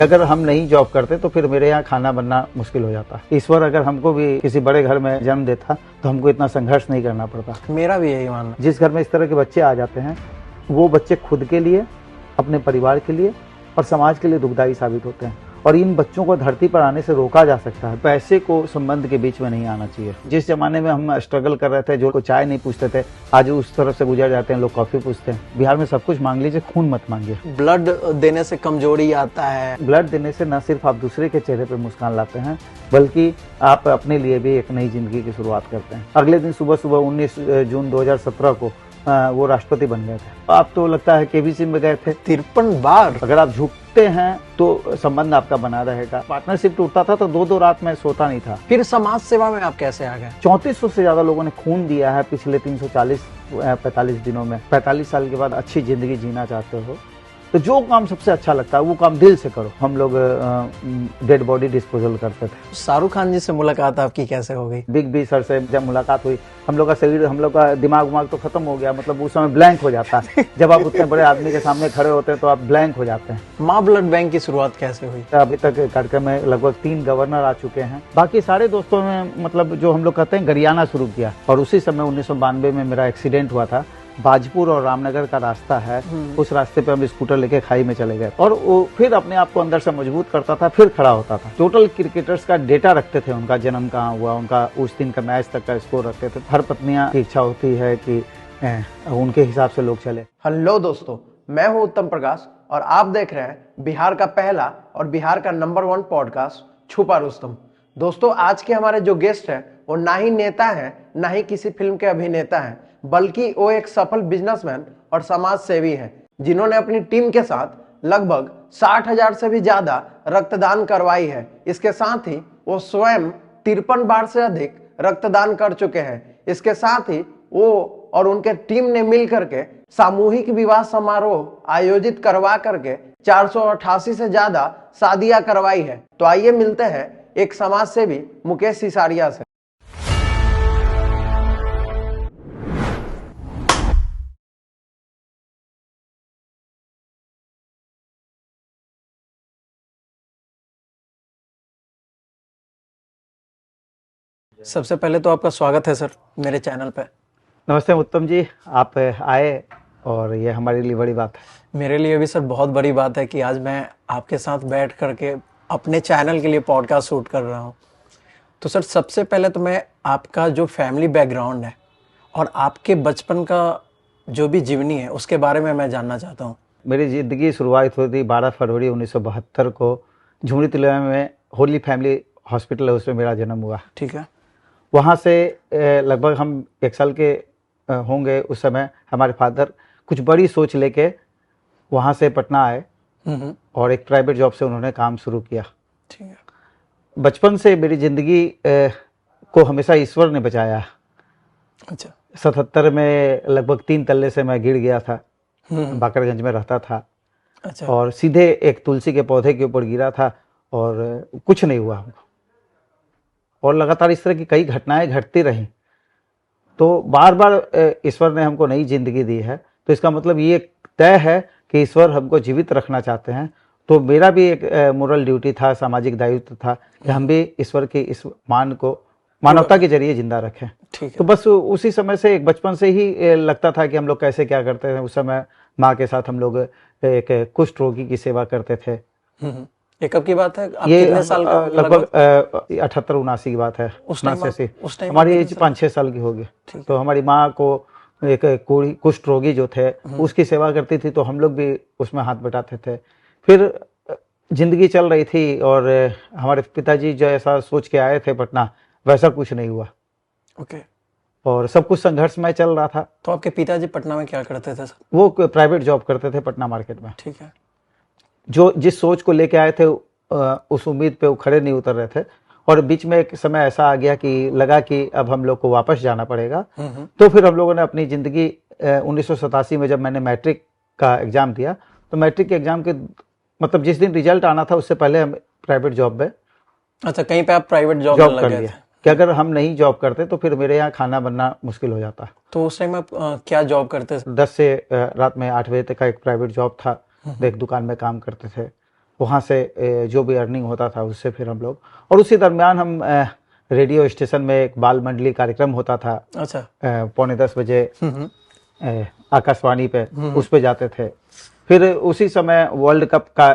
अगर हम नहीं जॉब करते तो फिर मेरे यहाँ खाना बनना मुश्किल हो जाता। ईश्वर अगर हमको भी किसी बड़े घर में जन्म देता तो हमको इतना संघर्ष नहीं करना पड़ता। मेरा भी यही मानना। जिस घर में इस तरह के बच्चे आ जाते हैं वो बच्चे खुद के लिए, अपने परिवार के लिए और समाज के लिए दुखदायी साबित होते हैं और इन बच्चों को धरती पर आने से रोका जा सकता है। पैसे को संबंध के बीच में नहीं आना चाहिए। जिस जमाने में हम स्ट्रगल कर रहे थे, जो को चाय नहीं पूछते थे, आज उस तरफ से गुजर जाते हैं, लोग कॉफी पूछते हैं। बिहार में सब कुछ मांग लीजिए, खून मत मांगिए। ब्लड देने से कमजोरी आता है। ब्लड देने से न सिर्फ आप दूसरे के चेहरे पर मुस्कान लाते हैं बल्कि आप अपने लिए भी एक नई जिंदगी की शुरुआत करते हैं। अगले दिन सुबह सुबह 19 जून 2017 को वो राष्ट्रपति बन गए थे। आप तो लगता है केबीसी में गए थे 53 बार। अगर आप झुकते हैं तो संबंध आपका बना रहेगा। पार्टनरशिप टूटता था तो 2-2 रात में सोता नहीं था। फिर समाज सेवा में आप कैसे आ गए? 3400 से ज्यादा लोगों ने खून दिया है पिछले 345 दिनों में। 45 साल के बाद अच्छी जिंदगी जीना चाहते हो तो जो काम सबसे अच्छा लगता है वो काम दिल से करो। हम लोग डेड बॉडी डिस्पोजल करते थे। शाहरुख खान जी से मुलाकात आपकी कैसे हो गई? बिग बी सर से जब मुलाकात हुई, हम लोग का शरीर, हम लोग का दिमाग तो खत्म हो गया। मतलब उस समय ब्लैंक हो जाता है। जब आप उतने बड़े आदमी के सामने खड़े होते हैं तो आप ब्लैंक हो जाते हैं। माँ ब्लड बैंक की शुरुआत कैसे हुई? अभी तक कार्यक्रम में लगभग 3 गवर्नर आ चुके हैं। बाकी सारे दोस्तों ने मतलब जो हम लोग कहते हैं गरियाना शुरू किया और उसी समय 1992 में मेरा एक्सीडेंट हुआ था। बाजपुर और रामनगर का रास्ता है, उस रास्ते पे हम स्कूटर लेके खाई में चले गए और वो फिर अपने आप को अंदर से मजबूत करता था, फिर खड़ा होता था। टोटल क्रिकेटर्स का डेटा रखते थे, उनका जन्म कहाँ हुआ, उनका उस दिन का मैच तक का स्कोर रखते थे। हर पत्नियां की इच्छा होती है कि उनके हिसाब से लोग चले। हेलो दोस्तों, मैं हूं उत्तम प्रकाश और आप देख रहे हैं बिहार का पहला और बिहार का नंबर 1 पॉडकास्ट छुपा रुस्तम। दोस्तों, आज के हमारे जो गेस्ट हैं वो ना ही नेता हैं ना ही किसी फिल्म के अभिनेता हैं, बल्कि वो एक सफल बिजनेसमैन और समाज सेवी हैं जिन्होंने अपनी टीम के साथ लगभग 60,000 से भी ज्यादा रक्तदान करवाई है। इसके साथ ही वो स्वयं 53 बार से अधिक रक्तदान कर चुके हैं। इसके साथ ही वो और उनके टीम ने मिल करके सामूहिक विवाह समारोह आयोजित करवा करके 488 से ज्यादा शादियां करवाई है। तो आइए मिलते हैं एक समाज सेवी मुकेश सिसारिया से। सबसे पहले तो आपका स्वागत है सर मेरे चैनल पे। नमस्ते उत्तम जी, आप आए और ये हमारे लिए बड़ी बात है। मेरे लिए भी सर बहुत बड़ी बात है कि आज मैं आपके साथ बैठ करके अपने चैनल के लिए पॉडकास्ट शूट कर रहा हूँ। तो सर सबसे पहले तो मैं आपका जो फैमिली बैकग्राउंड है और आपके बचपन का जो भी जीवनी है उसके बारे में मैं जानना चाहता हूँ। मेरी जिंदगी की शुरुआत हुई थी 12 फरवरी 1972 को झुमरी तिलवा में होली फैमिली हॉस्पिटल है, उसमें मेरा जन्म हुआ। ठीक है। वहाँ से लगभग हम 1 साल के होंगे उस समय हमारे फादर कुछ बड़ी सोच लेके वहाँ से पटना आए और एक प्राइवेट जॉब से उन्होंने काम शुरू किया। ठीक है। बचपन से मेरी ज़िंदगी को हमेशा ईश्वर ने बचाया। अच्छा। 77 में लगभग 3 तल्ले से मैं गिर गया था, बाकरगंज में रहता था। अच्छा। और सीधे एक तुलसी के पौधे के ऊपर गिरा था और कुछ नहीं हुआ हमको। और लगातार इस तरह की कई घटनाएं घटती रहीं। तो बार बार ईश्वर ने हमको नई जिंदगी दी है, तो इसका मतलब ये तय है कि ईश्वर हमको जीवित रखना चाहते हैं। तो मेरा भी एक मोरल ड्यूटी था, सामाजिक दायित्व था कि हम भी ईश्वर की इस मान को मानवता के जरिए जिंदा रखें। ठीक है। तो बस उसी समय से एक बचपन से ही लगता था कि हम लोग कैसे क्या करते हैं। उस समय माँ के साथ हम लोग एक कुष्ठ रोगी की सेवा करते थे। ये कब की बात है? आप ये कितने साल का? लगभग 78-79 की बात है। उस टाइम हमारी एज 5-6 साल की होगी। तो हमारी माँ को एक कुष्ठ रोगी जो थे उसकी सेवा करती थी, तो हम लोग भी उसमें हाथ बटाते थे। फिर जिंदगी चल रही थी और हमारे पिताजी जो ऐसा सोच के आए थे पटना, वैसा कुछ नहीं हुआ। ओके। और सब कुछ संघर्षमय चल रहा था। तो आपके पिताजी पटना में क्या करते थे सर? वो प्राइवेट जॉब करते थे पटना मार्केट में। ठीक है। जो जिस सोच को लेके आए थे उस उम्मीद पे वो खड़े नहीं उतर रहे थे और बीच में एक समय ऐसा आ गया कि लगा कि अब हम लोग को वापस जाना पड़ेगा। तो फिर हम लोगों ने अपनी ज़िंदगी 1987 में जब मैंने मैट्रिक का एग्ज़ाम दिया, तो मैट्रिक के एग्ज़ाम के मतलब जिस दिन रिजल्ट आना था उससे पहले हम प्राइवेट जॉब में। अच्छा, कहीं पे आप प्राइवेट जॉब कर लिया कि अगर हम नहीं जॉब करते तो फिर मेरे यहाँ खाना बनना मुश्किल हो जाता। तो उस टाइम आप क्या जॉब करते थे? 10 से रात में 8 बजे तक का एक प्राइवेट जॉब था। एक दुकान में काम करते थे वहाँ से जो भी अर्निंग होता था उससे फिर हम लोग, और उसी दरमियान हम रेडियो स्टेशन में एक बाल मंडली कार्यक्रम होता था। अच्छा। 9:45 बजे आकाशवाणी पे, उस पे जाते थे। फिर उसी समय वर्ल्ड कप का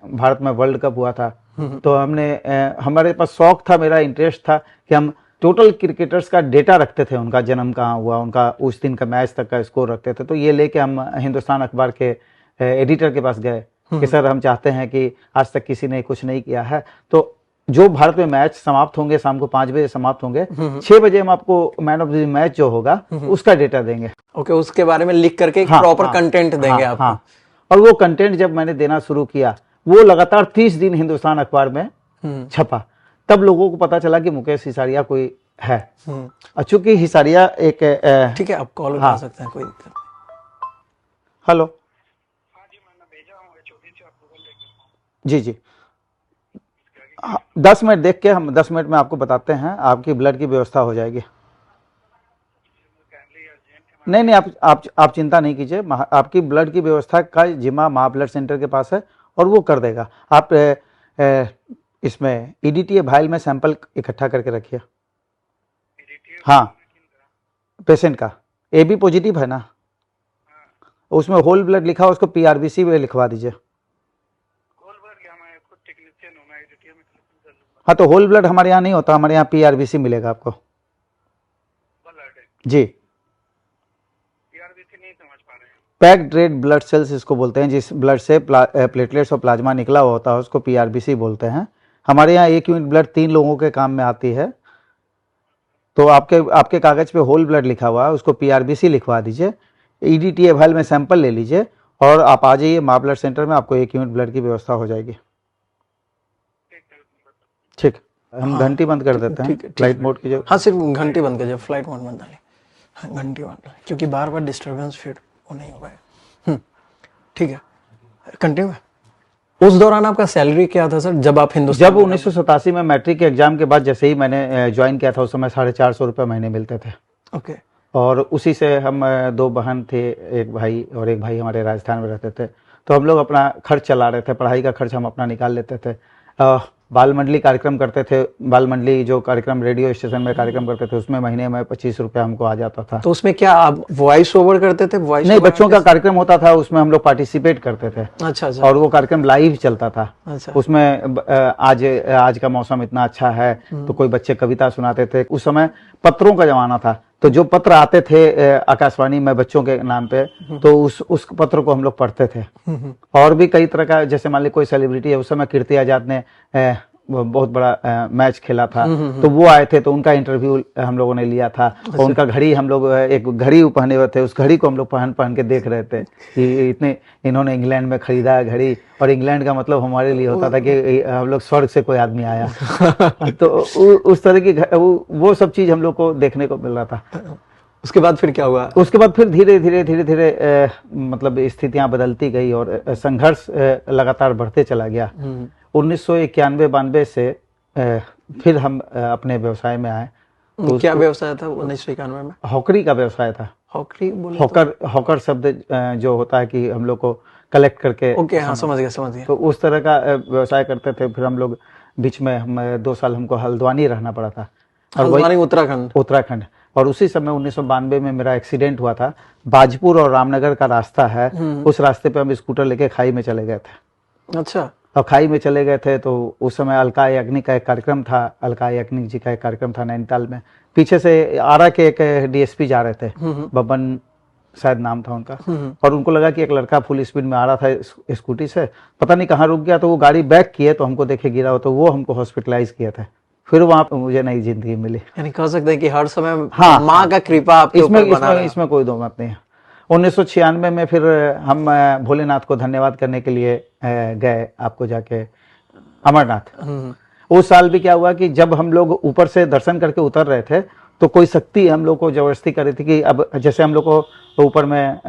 भारत में वर्ल्ड कप हुआ था, तो हमने हमारे पास शौक था, मेरा इंटरेस्ट था कि हम टोटल क्रिकेटर्स का डेटा रखते थे, उनका जन्म कहाँ हुआ, उनका उस दिन का मैच तक का स्कोर रखते थे। तो ये लेके हम हिंदुस्तान अखबार के एडिटर के पास गए कि सर हम चाहते हैं कि आज तक किसी ने कुछ नहीं किया है, तो जो भारत में मैच समाप्त होंगे शाम को 5 बजे समाप्त होंगे, 6 बजे हम आपको मैन ऑफ द मैच जो होगा उसका डेटा देंगे। ओके, उसके बारे में लिख करके एक प्रॉपर कंटेंट देंगे आपको। हाँ। और वो कंटेंट जब मैंने देना शुरू किया, वो लगातार 30 दिन हिंदुस्तान अखबार में छपा। तब लोगों को पता चला कि मुकेश हिसारिया कोई है। चूंकि हिसारिया एक ठीक है, आप कॉल उठा सकते हैं, कोई दिक्कत नहीं। हेलो। जी जी, 10 मिनट देख के हम 10 मिनट में आपको बताते हैं, आपकी ब्लड की व्यवस्था हो जाएगी। नहीं, आप चिंता नहीं कीजिए, आपकी ब्लड की व्यवस्था का जिम्मा महा ब्लड सेंटर के पास है और वो कर देगा। आप इसमें ईडीटीए वायल में सैंपल इकट्ठा करके रखिए। हाँ, पेशेंट का AB पॉजिटिव है ना, उसमें होल ब्लड लिखा हो, उसको PRBC में लिखवा दीजिए। हाँ, तो होल ब्लड हमारे यहाँ नहीं होता, हमारे यहाँ PRBC मिलेगा आपको। जी, पैक्ड रेड ब्लड सेल्स इसको बोलते हैं, जिस ब्लड से प्लेटलेट्स और प्लाज्मा निकला हुआ होता है उसको PRBC बोलते हैं। हमारे यहाँ 1 यूनिट ब्लड 3 लोगों के काम में आती है। तो आपके कागज पे होल ब्लड लिखा हुआ है, उसको PRBC लिखवा दीजिए, EDTA वायल में सैंपल ले लीजिए और आप आ जाइए महा ब्लड सेंटर में, आपको 1 यूनिट ब्लड की व्यवस्था हो जाएगी। ठीक, हम घंटी बंद कर देते हैं, फ्लाइट मोड कीजिए। हाँ, सिर्फ घंटी बंद कीजिए, फ्लाइट मोड बंद डालिए। हाँ, घंटी बंद डालिए, क्योंकि बार बार डिस्टर्बेंस फिर वो नहीं होगा। ठीक है, कंटिन्यू। उस दौरान आपका सैलरी क्या था सर, जब आप हिंदुस्तान? जब 1987 में मैट्रिक के एग्जाम के बाद जैसे ही मैंने ज्वाइन किया था, उस समय 450 रुपये महीने मिलते थे। ओके। और उसी से हम 2 बहन थे, एक भाई, और एक भाई हमारे राजस्थान में रहते थे, तो हम लोग अपना खर्च चला रहे थे, पढ़ाई का खर्च हम अपना निकाल लेते थे। बाल मंडली कार्यक्रम करते थे, बाल मंडली जो कार्यक्रम रेडियो स्टेशन में कार्यक्रम करते थे, उसमें महीने में 25 रुपया हमको आ जाता था। तो उसमें क्या आप वॉइस ओवर करते थे? वॉइस नहीं, बच्चों का कार्यक्रम होता था, उसमें हम लोग पार्टिसिपेट करते थे। अच्छा। और वो कार्यक्रम लाइव चलता था। अच्छा। उसमें आज का मौसम इतना अच्छा है, तो कोई बच्चे कविता सुनाते थे। उस समय पत्रों का जमाना था, तो जो पत्र आते थे आकाशवाणी में बच्चों के नाम पे, तो उस पत्र को हम लोग पढ़ते थे। और भी कई तरह का, जैसे मान ली कोई सेलिब्रिटी है, उस समय कीर्ति आजाद ने बहुत बड़ा मैच खेला था, तो वो आए थे, तो उनका इंटरव्यू हम लोगों ने लिया था। और उनका घड़ी, हम लोग एक घड़ी पहने हुए थे, उस घड़ी को हम लोग पहन के देख रहे थे कि इन्होंने इंग्लैंड में खरीदा है घड़ी, और इंग्लैंड का मतलब हमारे लिए होता था कि हम लोग स्वर्ग से कोई आदमी आया। तो उस तरह की वो सब चीज हम लोग को देखने को मिल रहा था। उसके बाद फिर क्या हुआ? उसके बाद फिर धीरे धीरे मतलब स्थितियां बदलती गई और संघर्ष लगातार बढ़ते चला गया। 1991-92 से फिर हम अपने व्यवसाय में आए। तो क्या व्यवसाय था 1991 में? हॉकरी का व्यवसाय था। हॉकरी बोले? हॉकर शब्द जो होता है कि हम लोग को कलेक्ट करके। ओके, हाँ, समझ गया। तो उस तरह का व्यवसाय करते थे। फिर हम लोग बीच में 2 साल हमको हल्द्वानी रहना पड़ा था। हल्द्वानी, उत्तराखंड। और उसी समय 1992 में मेरा एक्सीडेंट हुआ था। बाजपुर और रामनगर का रास्ता है, उस रास्ते पे हम स्कूटर लेके खाई में चले गए थे। अच्छा। और खाई में चले गए थे, तो उस समय अलका याग्निक का एक कार्यक्रम था, अलका याग्निक जी का एक कार्यक्रम था नैनीताल में। पीछे से आरा के एक DSP जा रहे थे, बब्बन शायद नाम था उनका, और उनको लगा कि एक लड़का फुल स्पीड में आ रहा था स्कूटी से, पता नहीं कहाँ रुक गया, तो वो गाड़ी बैक किए तो हमको देखे गिरा हो, तो वो हमको हॉस्पिटलाइज किया था। फिर वहां पर मुझे नई जिंदगी मिली। यानी कह सकते हैं कि हर समय माँ का कृपा आपके ऊपर बना रहा है। इसमें कोई दो मत नहीं है। 1996 में फिर हम भोलेनाथ को धन्यवाद करने के लिए गए, आपको जाके अमरनाथ। उस साल भी क्या हुआ कि जब हम लोग ऊपर से दर्शन करके उतर रहे थे, तो कोई शक्ति हम लोग को जबरदस्ती कर रही थी कि अब जैसे हम लोग को ऊपर में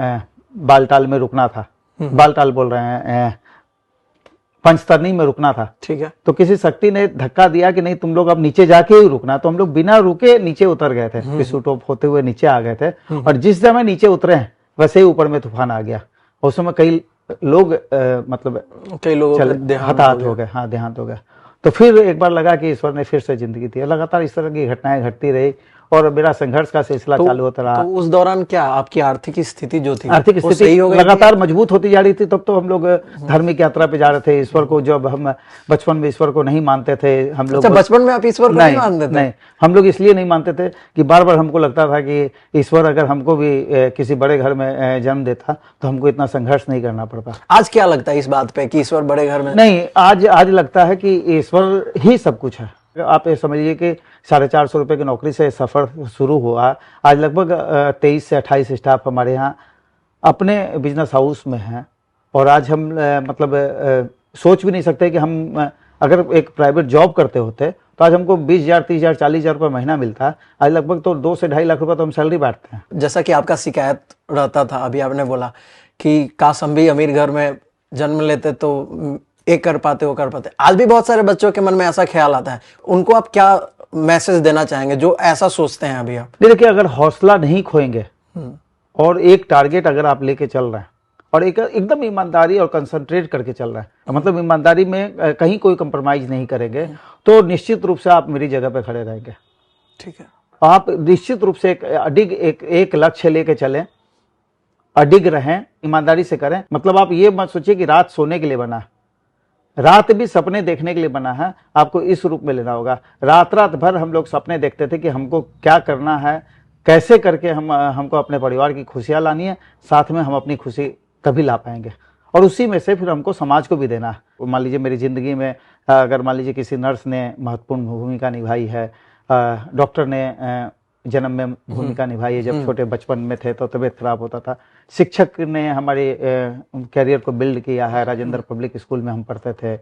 बालटाल में रुकना था, बालटाल बोल रहे हैं, पंचतरनी में रुकना था। ठीक है। तो किसी शक्ति ने धक्का दिया कि नहीं, तुम लोग अब नीचे जाके ही रुकना। तो हम लोग बिना रुके नीचे उतर गए थे, पिसू टॉप होते हुए नीचे आ गए थे। और जिस समय नीचे उतरे हैं वैसे ही ऊपर में तूफान आ गया। उस समय कई लोग मतलब कई लोगों का हताहत हो गए, हाँ देहांत हो गया। तो फिर एक बार लगा कि ईश्वर ने फिर से जिंदगी दी। लगातार इस तरह की घटनाएं घटती रही और मेरा संघर्ष का सिलसिला चालू होता रहा। तो उस दौरान क्या आपकी आर्थिक स्थिति जो थी, आर्थिक स्थिति लगातार मजबूत होती जा रही थी। तब तो हम लोग धार्मिक यात्रा पे जा रहे थे। ईश्वर को, जब हम बचपन में ईश्वर को नहीं मानते थे हम लोग। अच्छा, बचपन में आप ईश्वर को नहीं मानते थे? नहीं, हम लोग इसलिए नहीं मानते थे कि बार बार हमको लगता था कि ईश्वर अगर हमको भी किसी बड़े घर में जन्म देता तो हमको इतना संघर्ष नहीं करना पड़ता। आज क्या लगता है इस बात पे कि ईश्वर बड़े घर में? नहीं, आज लगता है कि ईश्वर ही सब कुछ है। आप ये समझिए कि 450 रुपए की नौकरी से सफर शुरू हुआ। आज लगभग 23 से 28 स्टाफ हमारे यहाँ अपने बिजनेस हाउस में हैं और आज हम मतलब सोच भी नहीं सकते कि हम अगर एक प्राइवेट जॉब करते होते तो आज हमको 20,000, 30,000, 40,000 रुपये महीना मिलता। आज लगभग तो 2 से 2.5 लाख रुपए तो हम सैलरी बांटते हैं। जैसा कि आपका शिकायत रहता था, अभी आपने बोला कि काश हम भी अमीर घर में जन्म लेते तो एक कर पाते, वो कर पाते। आज भी बहुत सारे बच्चों के मन में ऐसा ख्याल आता है, उनको आप क्या मैसेज देना चाहेंगे जो ऐसा सोचते हैं अभी आप? देखिए, अगर हौसला नहीं खोएंगे और एक टारगेट अगर आप लेके चल रहे हैं और एकदम ईमानदारी और कंसंट्रेट करके चल रहा है, मतलब ईमानदारी में कहीं कोई कंप्रोमाइज नहीं करेंगे, तो निश्चित रूप से आप मेरी जगह पे खड़े रहेंगे। ठीक है। आप निश्चित रूप से एक लक्ष्य लेके चलें, अडिग रहें, ईमानदारी से करें। मतलब आप ये मत सोचिए कि रात सोने के लिए बना है, रात भी सपने देखने के लिए बना है। आपको इस रूप में लेना होगा। रात भर हम लोग सपने देखते थे कि हमको क्या करना है, कैसे करके हमको अपने परिवार की खुशियां लानी है, साथ में हम अपनी खुशी तभी ला पाएंगे और उसी में से फिर हमको समाज को भी देना है। मान लीजिए मेरी जिंदगी में अगर मान लीजिए किसी नर्स ने महत्वपूर्ण भूमिका निभाई है, डॉक्टर ने जन्म में भूमिका निभाई है, जब छोटे बचपन में थे तो तबीयत खराब होता था। शिक्षक ने हमारे कैरियर को बिल्ड किया है। राजेंद्र पब्लिक स्कूल में हम पढ़ते थे।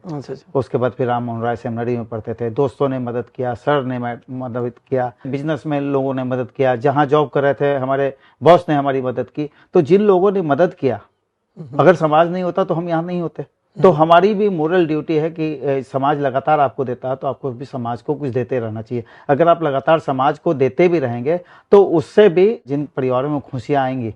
उसके बाद फिर राम मोहन राय सेमिनरी में पढ़ते थे। दोस्तों ने मदद किया, सर ने मदद किया, बिजनेस में लोगों ने मदद किया, जहाँ जॉब कर रहे थे हमारे बॉस ने हमारी मदद की। तो जिन लोगों ने मदद किया, अगर समाज नहीं होता तो हम यहाँ नहीं होते। तो हमारी भी मोरल ड्यूटी है कि समाज लगातार आपको देता है तो आपको भी समाज को कुछ देते रहना चाहिए। अगर आप लगातार समाज को देते भी रहेंगे तो उससे भी जिन परिवारों में खुशियां आएंगी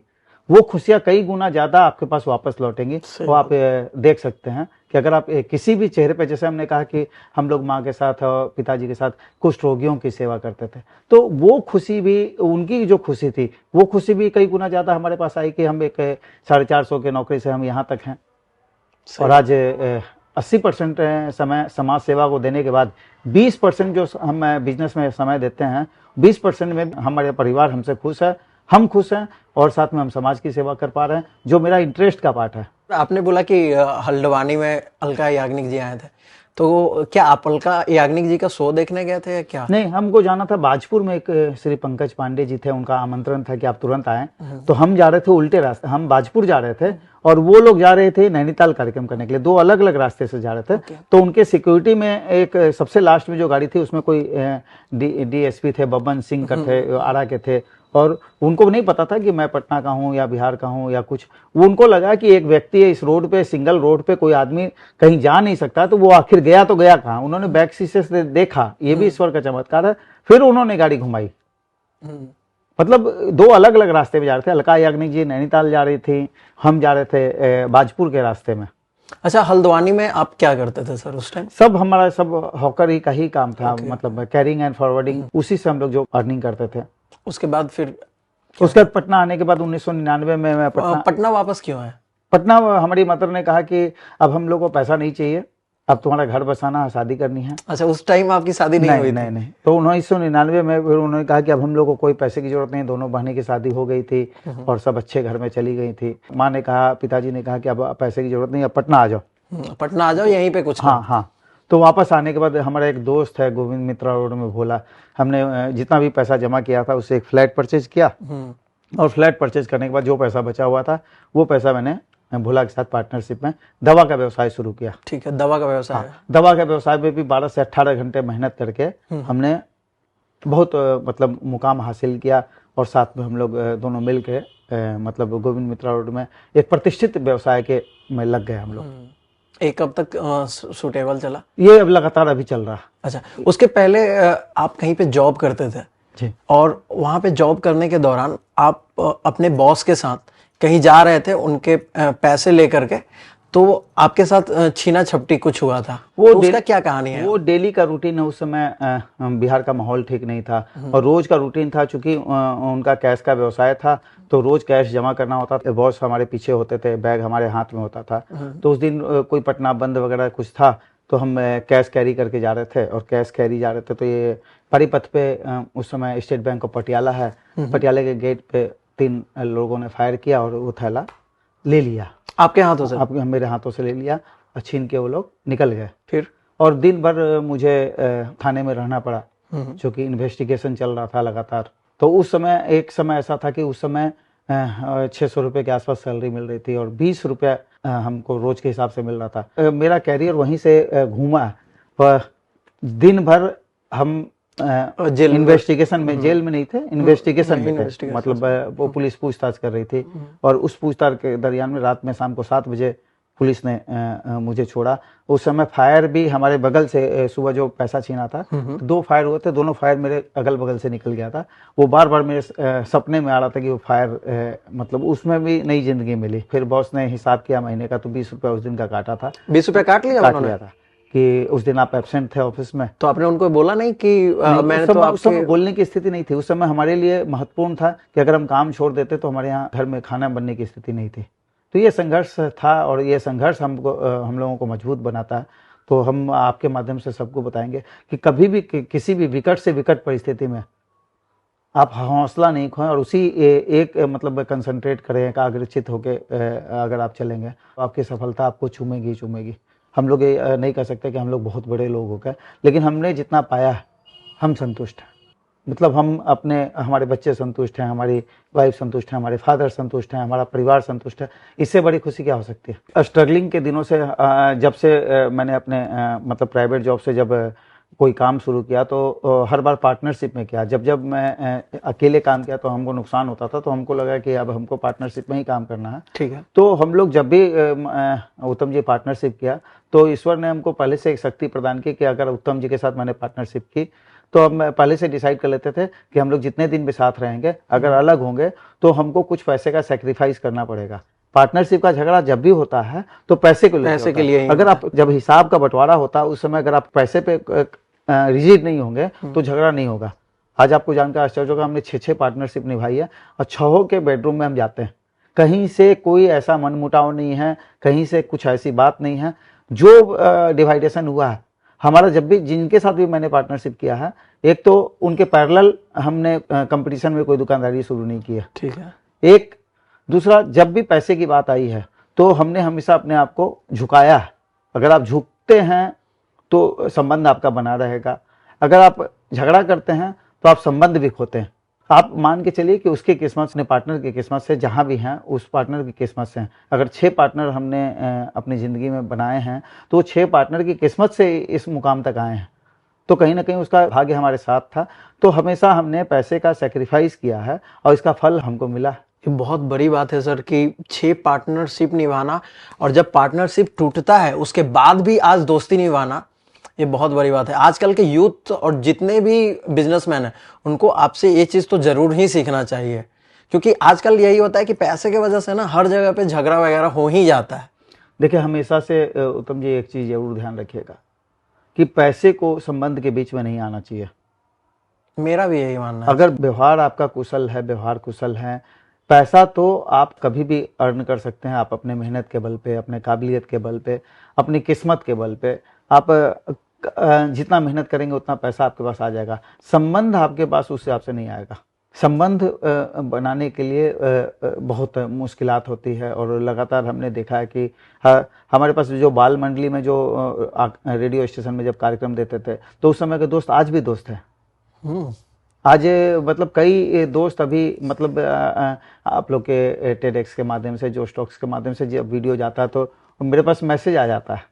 वो खुशियां कई गुना ज्यादा आपके पास वापस लौटेंगी। तो आप देख सकते हैं कि अगर आप किसी भी चेहरे पे, जैसे हमने कहा कि हम लोग माँ के साथ और पिताजी के साथ कुष्ठ रोगियों की सेवा करते थे, तो वो खुशी भी, उनकी जो खुशी थी वो खुशी भी कई गुना ज्यादा हमारे पास आई कि हम एक 450 की नौकरी से हम यहाँ तक हैं। और आज 80% समय समाज सेवा को देने के बाद 20% जो हम बिजनेस में समय देते हैं, 20% में हमारे परिवार हमसे खुश है, हम खुश हैं और साथ में हम समाज की सेवा कर पा रहे हैं, जो मेरा इंटरेस्ट का पार्ट है। आपने बोला कि हल्द्वानी में अलका याग्निक जी आए थे, तो क्या आप अलका याग्निक जी का शो देखने गए थे या क्या? नहीं, हमको जाना था बाजपुर में। एक श्री पंकज पांडे जी थे, उनका आमंत्रण था कि आप तुरंत आए। तो हम जा रहे थे उल्टे रास्ते, हम बाजपुर जा रहे थे और वो लोग जा रहे थे नैनीताल कार्यक्रम करने के लिए। 2 अलग अलग रास्ते से जा रहे थे। तो उनके सिक्योरिटी में एक सबसे लास्ट में जो गाड़ी थी उसमें कोई डीएसपी थे, बबन सिंह का थे, आरा के थे, और उनको नहीं पता था कि मैं पटना का हूँ या बिहार का हूँ या कुछ। वो उनको लगा कि एक व्यक्ति है इस रोड पे, सिंगल रोड पे कोई आदमी कहीं जा नहीं सकता, तो वो आखिर गया तो गया कहाँ। उन्होंने बैक शीशे से देखा, ये भी ईश्वर का चमत्कार है। फिर उन्होंने गाड़ी घुमाई। मतलब 2 अलग अलग रास्ते पे जा रहे थे। अलका याग्निक जी नैनीताल जा रही थी, हम जा रहे थे बाजपुर के रास्ते में। अच्छा, हल्द्वानी में आप क्या करते थे सर उस टाइम? सब हमारा सब हॉकर ही का ही काम था। मतलब कैरिंग एंड फॉरवर्डिंग, उसी से हम लोग जो अर्निंग करते थे। उसके बाद फिर उसके बाद पटना आने के बाद 1999 में मैं पटना वापस क्यों है? पटना हमारी मदर ने कहा कि अब हम लोग को पैसा नहीं चाहिए, अब तुम्हारा घर बसाना है, शादी करनी है। अच्छा, उस टाइम आपकी शादी नहीं हुई? नहीं। तो 1999 में फिर उन्होंने कहा कि अब हम लोग को कोई पैसे की जरूरत नहीं। दोनों बहनें की शादी हो गई थी और सब अच्छे घर में चली गई थी। माँ ने कहा, पिताजी ने कहा कि अब पैसे की जरूरत नहीं, अब पटना आ जाओ। पटना आ जाओ, यहीं पे कुछ। हाँ। तो वापस आने के बाद हमारा एक दोस्त है गोविंद मित्रा रोड में, भोला, हमने जितना भी पैसा जमा किया था उससे एक फ्लैट परचेज किया और फ्लैट परचेज करने के बाद जो पैसा बचा हुआ था वो पैसा मैंने भोला के साथ पार्टनरशिप में दवा का व्यवसाय शुरू किया। ठीक है, दवा का व्यवसाय। हाँ, दवा का व्यवसाय में भी 12 से 18 घंटे मेहनत करके हमने बहुत मतलब मुकाम हासिल किया और साथ में हम लोग दोनों मिल के मतलब गोविंद मित्रा रोड में एक प्रतिष्ठित व्यवसाय के में लग गए हम लोग। एक कब तक सूटेबल चला? ये अब लगातार अभी चल रहा। अच्छा, उसके पहले आप कहीं पे जॉब करते थे जी, और वहां पे जॉब करने के दौरान आप अपने बॉस के साथ कहीं जा रहे थे, उनके पैसे लेकर के, तो आपके साथ छीना झपटी कुछ हुआ था, वो तो उसका क्या कहानी है? वो डेली का रूटीन है। उस समय बिहार का माहौल ठीक नहीं था और रोज का रूटीन था, चूंकि उनका कैश का व्यवसाय था तो रोज कैश जमा करना होता था। बॉस हमारे पीछे होते थे, बैग हमारे हाथ में होता था। तो उस दिन कोई पटना बंद वगैरह कुछ था तो हम कैश कैरी करके जा रहे थे और कैश कैरी जा रहे थे तो ये पानीपत पे उस समय स्टेट बैंक ऑफ पटियाला है, पटियाला के गेट पे 3 लोगों ने फायर किया और वो थैला ले लिया। आपके हाथों से? आप मेरे हाथों से ले लिया और छीन के वो लोग निकल गए। फिर? और दिन भर मुझे थाने में रहना पड़ा क्योंकि इन्वेस्टिगेशन चल रहा था लगातार। तो उस समय एक समय ऐसा था कि उस समय 600 रुपये के आसपास सैलरी मिल रही थी और 20 रुपये हमको रोज के हिसाब से मिल रहा था। मेरा कैरियर वहीं से घूमा पर दिन भर हम इन्वेस्टिगेशन में, जेल में नहीं थे, इन्वेस्टिगेशन में थे। मतलब वो पुलिस पूछताछ कर रही थी और उस पूछताछ के दरमियान में रात में शाम को 7 बजे पुलिस ने मुझे छोड़ा। उस समय फायर भी हमारे बगल से, सुबह जो पैसा छीना था तो 2 फायर हुए थे, दोनों फायर मेरे अगल बगल से निकल गया था। वो बार बार मेरे सपने में आ रहा था कि वो फायर, मतलब उसमें भी नई जिंदगी मिली। फिर बॉस ने हिसाब किया महीने का तो 20 रुपया उस दिन का काटा था। 20 रुपया काट लिया था कि उस दिन आप एब्सेंट थे ऑफिस में। तो आपने उनको बोला नहीं कि मैंने तो उस समय बोलने की स्थिति नहीं थी। उस समय हमारे लिए महत्वपूर्ण था कि अगर हम काम छोड़ देते तो हमारे यहाँ घर में खाना बनने की स्थिति नहीं थी। तो ये संघर्ष था और ये संघर्ष हम लोगों को मजबूत बनाता है। तो हम आपके माध्यम से सबको बताएंगे कि कभी भी किसी भी विकट से विकट परिस्थिति में आप हौसला नहीं खोएं और उसी एक मतलब कंसंट्रेट करें, एकाग्रचित होकर अगर आप चलेंगे तो आपकी सफलता आपको चूमेगी चूमेगी। हम लोग ये नहीं कह सकते कि हम लोग बहुत बड़े लोग हो गए, लेकिन हमने जितना पाया है हम संतुष्ट हैं। मतलब हमारे बच्चे संतुष्ट हैं, हमारी वाइफ संतुष्ट है, हमारे फादर संतुष्ट हैं, हमारा परिवार संतुष्ट है। इससे बड़ी खुशी क्या हो सकती है? स्ट्रगलिंग के दिनों से, जब से मैंने अपने मतलब प्राइवेट जॉब से जब कोई काम शुरू किया तो हर बार पार्टनरशिप में किया। जब मैं अकेले काम किया तो हमको नुकसान होता था, तो हमको लगा कि अब हमको पार्टनरशिप में ही काम करना है। ठीक है। तो हम लोग जब भी उत्तम जी पार्टनरशिप किया तो ईश्वर ने हमको पहले से एक शक्ति प्रदान की कि अगर उत्तम जी के साथ मैंने पार्टनरशिप की तो हम पहले से डिसाइड कर लेते थे कि हम लोग जितने दिन भी साथ रहेंगे, अगर अलग होंगे तो हमको कुछ पैसे का सेक्रीफाइस करना पड़ेगा। पार्टनरशिप का झगड़ा जब भी होता है तो पैसे के लिए अगर आप जब हिसाब का बंटवारा होता है उस समय अगर आप पैसे पे रिजिड नहीं होंगे तो झगड़ा नहीं होगा। आज आपको जानकर आश्चर्य होगा, हमने 6 पार्टनरशिप निभाई है और 6 के बेडरूम में हम जाते हैं। कहीं से कोई ऐसा मनमुटाव नहीं है, कहीं से कुछ ऐसी बात नहीं है। जो डिवाइडेशन हुआ है हमारा, जब भी जिनके साथ भी मैंने पार्टनरशिप किया है, एक तो उनके पैरेलल हमने कंपटीशन में कोई दुकानदारी शुरू नहीं की है। ठीक है। एक दूसरा, जब भी पैसे की बात आई है तो हमने हमेशा अपने आप को झुकाया है। अगर आप झुकते हैं तो संबंध आपका बना रहेगा, अगर आप झगड़ा करते हैं तो आप संबंध भी खोते हैं। आप मान के चलिए कि उसकी किस्मत ने पार्टनर की किस्मत से जहां भी हैं उस पार्टनर की किस्मत से हैं। अगर 6 पार्टनर हमने अपनी ज़िंदगी में बनाए हैं तो 6 पार्टनर की किस्मत से इस मुकाम तक आए हैं। तो कहीं ना कहीं उसका भाग्य हमारे साथ था। तो हमेशा हमने पैसे का सेक्रीफाइस किया है और इसका फल हमको मिला। ये बहुत बड़ी बात है सर कि 6 पार्टनरशिप निभाना, और जब पार्टनरशिप टूटता है उसके बाद भी आज दोस्ती निभाना, ये बहुत बड़ी बात है। आजकल के यूथ और जितने भी बिजनेसमैन हैं उनको आपसे ये चीज़ तो ज़रूर ही सीखना चाहिए, क्योंकि आजकल यही होता है कि पैसे की वजह से ना हर जगह पे झगड़ा वगैरह हो ही जाता है। देखिए, हमेशा से उत्तम जी एक चीज़ जरूर ध्यान रखिएगा कि पैसे को संबंध के बीच में नहीं आना चाहिए। मेरा भी यही मानना है। अगर व्यवहार आपका कुशल है, व्यवहार कुशल है, पैसा तो आप कभी भी अर्न कर सकते हैं। आप अपने मेहनत के बल पे, अपने काबिलियत के बल पे, अपनी किस्मत के बल पे आप जितना मेहनत करेंगे उतना पैसा आपके पास आ जाएगा। संबंध आपके पास उस हिसाब से नहीं आएगा। संबंध बनाने के लिए बहुत मुश्किलात होती है और लगातार हमने देखा है कि हमारे पास जो बाल मंडली में जो रेडियो स्टेशन में जब कार्यक्रम देते थे तो उस समय के दोस्त आज भी दोस्त हैं। आज मतलब कई दोस्त अभी मतलब आप लोग के टेडेक्स के माध्यम से, जो स्टॉक्स के माध्यम से जब वीडियो जाता है तो मेरे पास मैसेज आ जाता है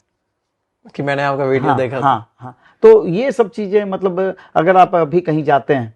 कि मैंने आपका वीडियो देखा। हाँ। तो ये सब चीजें, मतलब अगर आप अभी कहीं जाते हैं,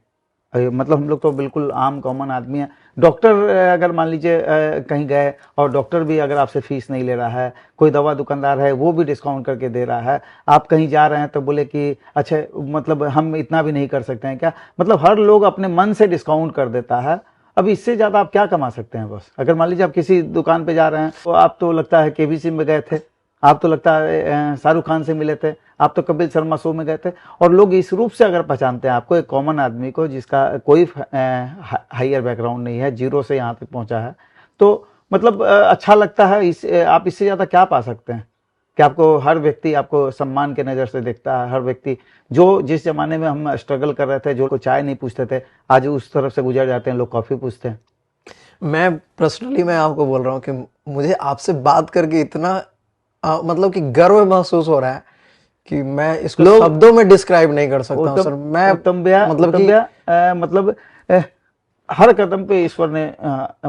मतलब हम लोग तो बिल्कुल आम कॉमन आदमी हैं। डॉक्टर अगर मान लीजिए कहीं गए और डॉक्टर भी अगर आपसे फीस नहीं ले रहा है, कोई दवा दुकानदार है वो भी डिस्काउंट करके दे रहा है, आप कहीं जा रहे हैं तो बोले कि अच्छा मतलब हम इतना भी नहीं कर सकते हैं क्या, मतलब हर लोग अपने मन से डिस्काउंट कर देता है अब इससे ज्यादा आप क्या कमा सकते हैं बस? अगर मान लीजिए आप किसी दुकान पे जा रहे हैं तो आप तो लगता है केबीसी में गए थे, आप तो लगता है शाहरुख खान से मिले थे, आप तो कपिल शर्मा शो में गए थे, और लोग इस रूप से अगर पहचानते हैं आपको, एक कॉमन आदमी को जिसका कोई हायर बैकग्राउंड नहीं है, जीरो से यहाँ तक पहुंचा है, तो मतलब अच्छा लगता है। आप इससे ज्यादा क्या पा सकते हैं कि आपको हर व्यक्ति आपको सम्मान के नज़र से देखता है। हर व्यक्ति जो जिस जमाने में हम स्ट्रगल कर रहे थे, जो को चाय नहीं पूछते थे, आज उस तरफ से गुजर जाते हैं, लोग कॉफ़ी पूछते हैं। मैं पर्सनली मैं आपको बोल रहा हूँ कि मुझे आपसे बात करके इतना मतलब कि गर्व महसूस हो रहा है कि मैं इसको शब्दों में डिस्क्राइब नहीं कर सकता हूँ सर। मैं मतलब हर कदम पे ईश्वर ने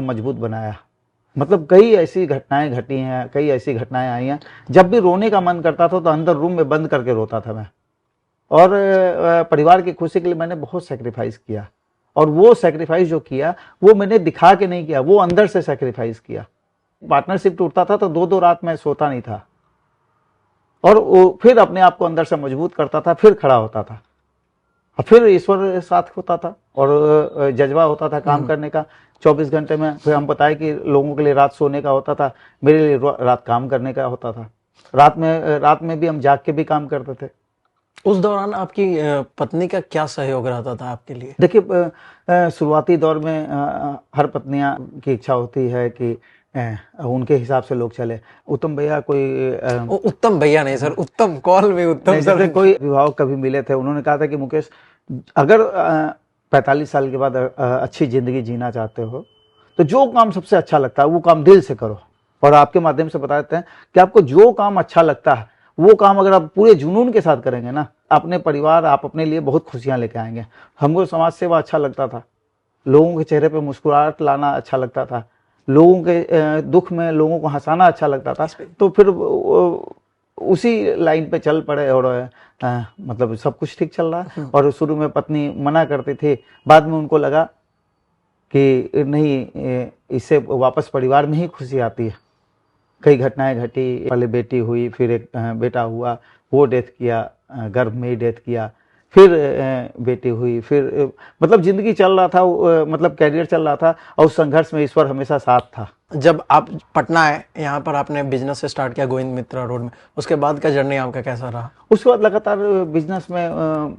मजबूत बनाया। मतलब कई ऐसी घटनाएं घटी हैं, कई ऐसी घटनाएं आई हैं, जब भी रोने का मन करता था तो अंदर रूम में बंद करके रोता था मैं। और परिवार की खुशी के लिए मैंने बहुत सेक्रीफाइस किया, और वो सेक्रीफाइस जो किया वो मैंने दिखा के नहीं किया, वो अंदर से सेक्रीफाइस किया। पार्टनरशिप टूटता था तो 2-2 रात मैं सोता नहीं था, और वो फिर अपने आप को अंदर से मजबूत करता था, फिर खड़ा होता था, और फिर ईश्वर साथ होता था, और जज्बा होता था काम करने का 24 घंटे में। फिर हम बताए कि लोगों के लिए रात सोने का होता था, मेरे लिए रात काम करने का होता था। रात में भी हम जाग के भी काम करते थे। उस दौरान आपकी पत्नी का क्या सहयोग रहता था आपके लिए? देखिए, शुरुआती दौर में हर पत्नियां की इच्छा होती है कि उनके हिसाब से लोग चले। उत्तम भैया उत्तम भैया नहीं सर, उत्तम कॉल में उत्तम सर। कोई अभिभावक कभी मिले थे, उन्होंने कहा था कि मुकेश, अगर 45 साल के बाद अच्छी जिंदगी जीना चाहते हो तो जो काम सबसे अच्छा लगता है वो काम दिल से करो। और आपके माध्यम से बता देते हैं कि आपको जो काम अच्छा लगता है वो काम अगर आप पूरे जुनून के साथ करेंगे ना, अपने परिवार, आप अपने लिए बहुत खुशियां लेके आएंगे। हमको समाज सेवा अच्छा लगता था, लोगों के चेहरे पे मुस्कुराहट लाना अच्छा लगता था, लोगों के दुख में लोगों को हंसाना अच्छा लगता था। तो फिर उसी लाइन पे चल पड़े, और मतलब सब कुछ ठीक चल रहा है। और शुरू में पत्नी मना करती थी, बाद में उनको लगा कि नहीं, इससे वापस परिवार में ही खुशी आती है। कई घटनाएं घटी, पहले बेटी हुई, फिर एक बेटा हुआ, वो डेथ किया, गर्भ में ही डेथ किया, फिर बेटी हुई, फिर मतलब जिंदगी चल रहा था, मतलब कैरियर चल रहा था, और उस संघर्ष में ईश्वर हमेशा साथ था। जब आप पटना आए, यहाँ पर आपने बिजनेस स्टार्ट किया गोविंद मित्रा रोड में, उसके बाद का जर्नी आपका कैसा रहा? उसके बाद लगातार बिजनेस में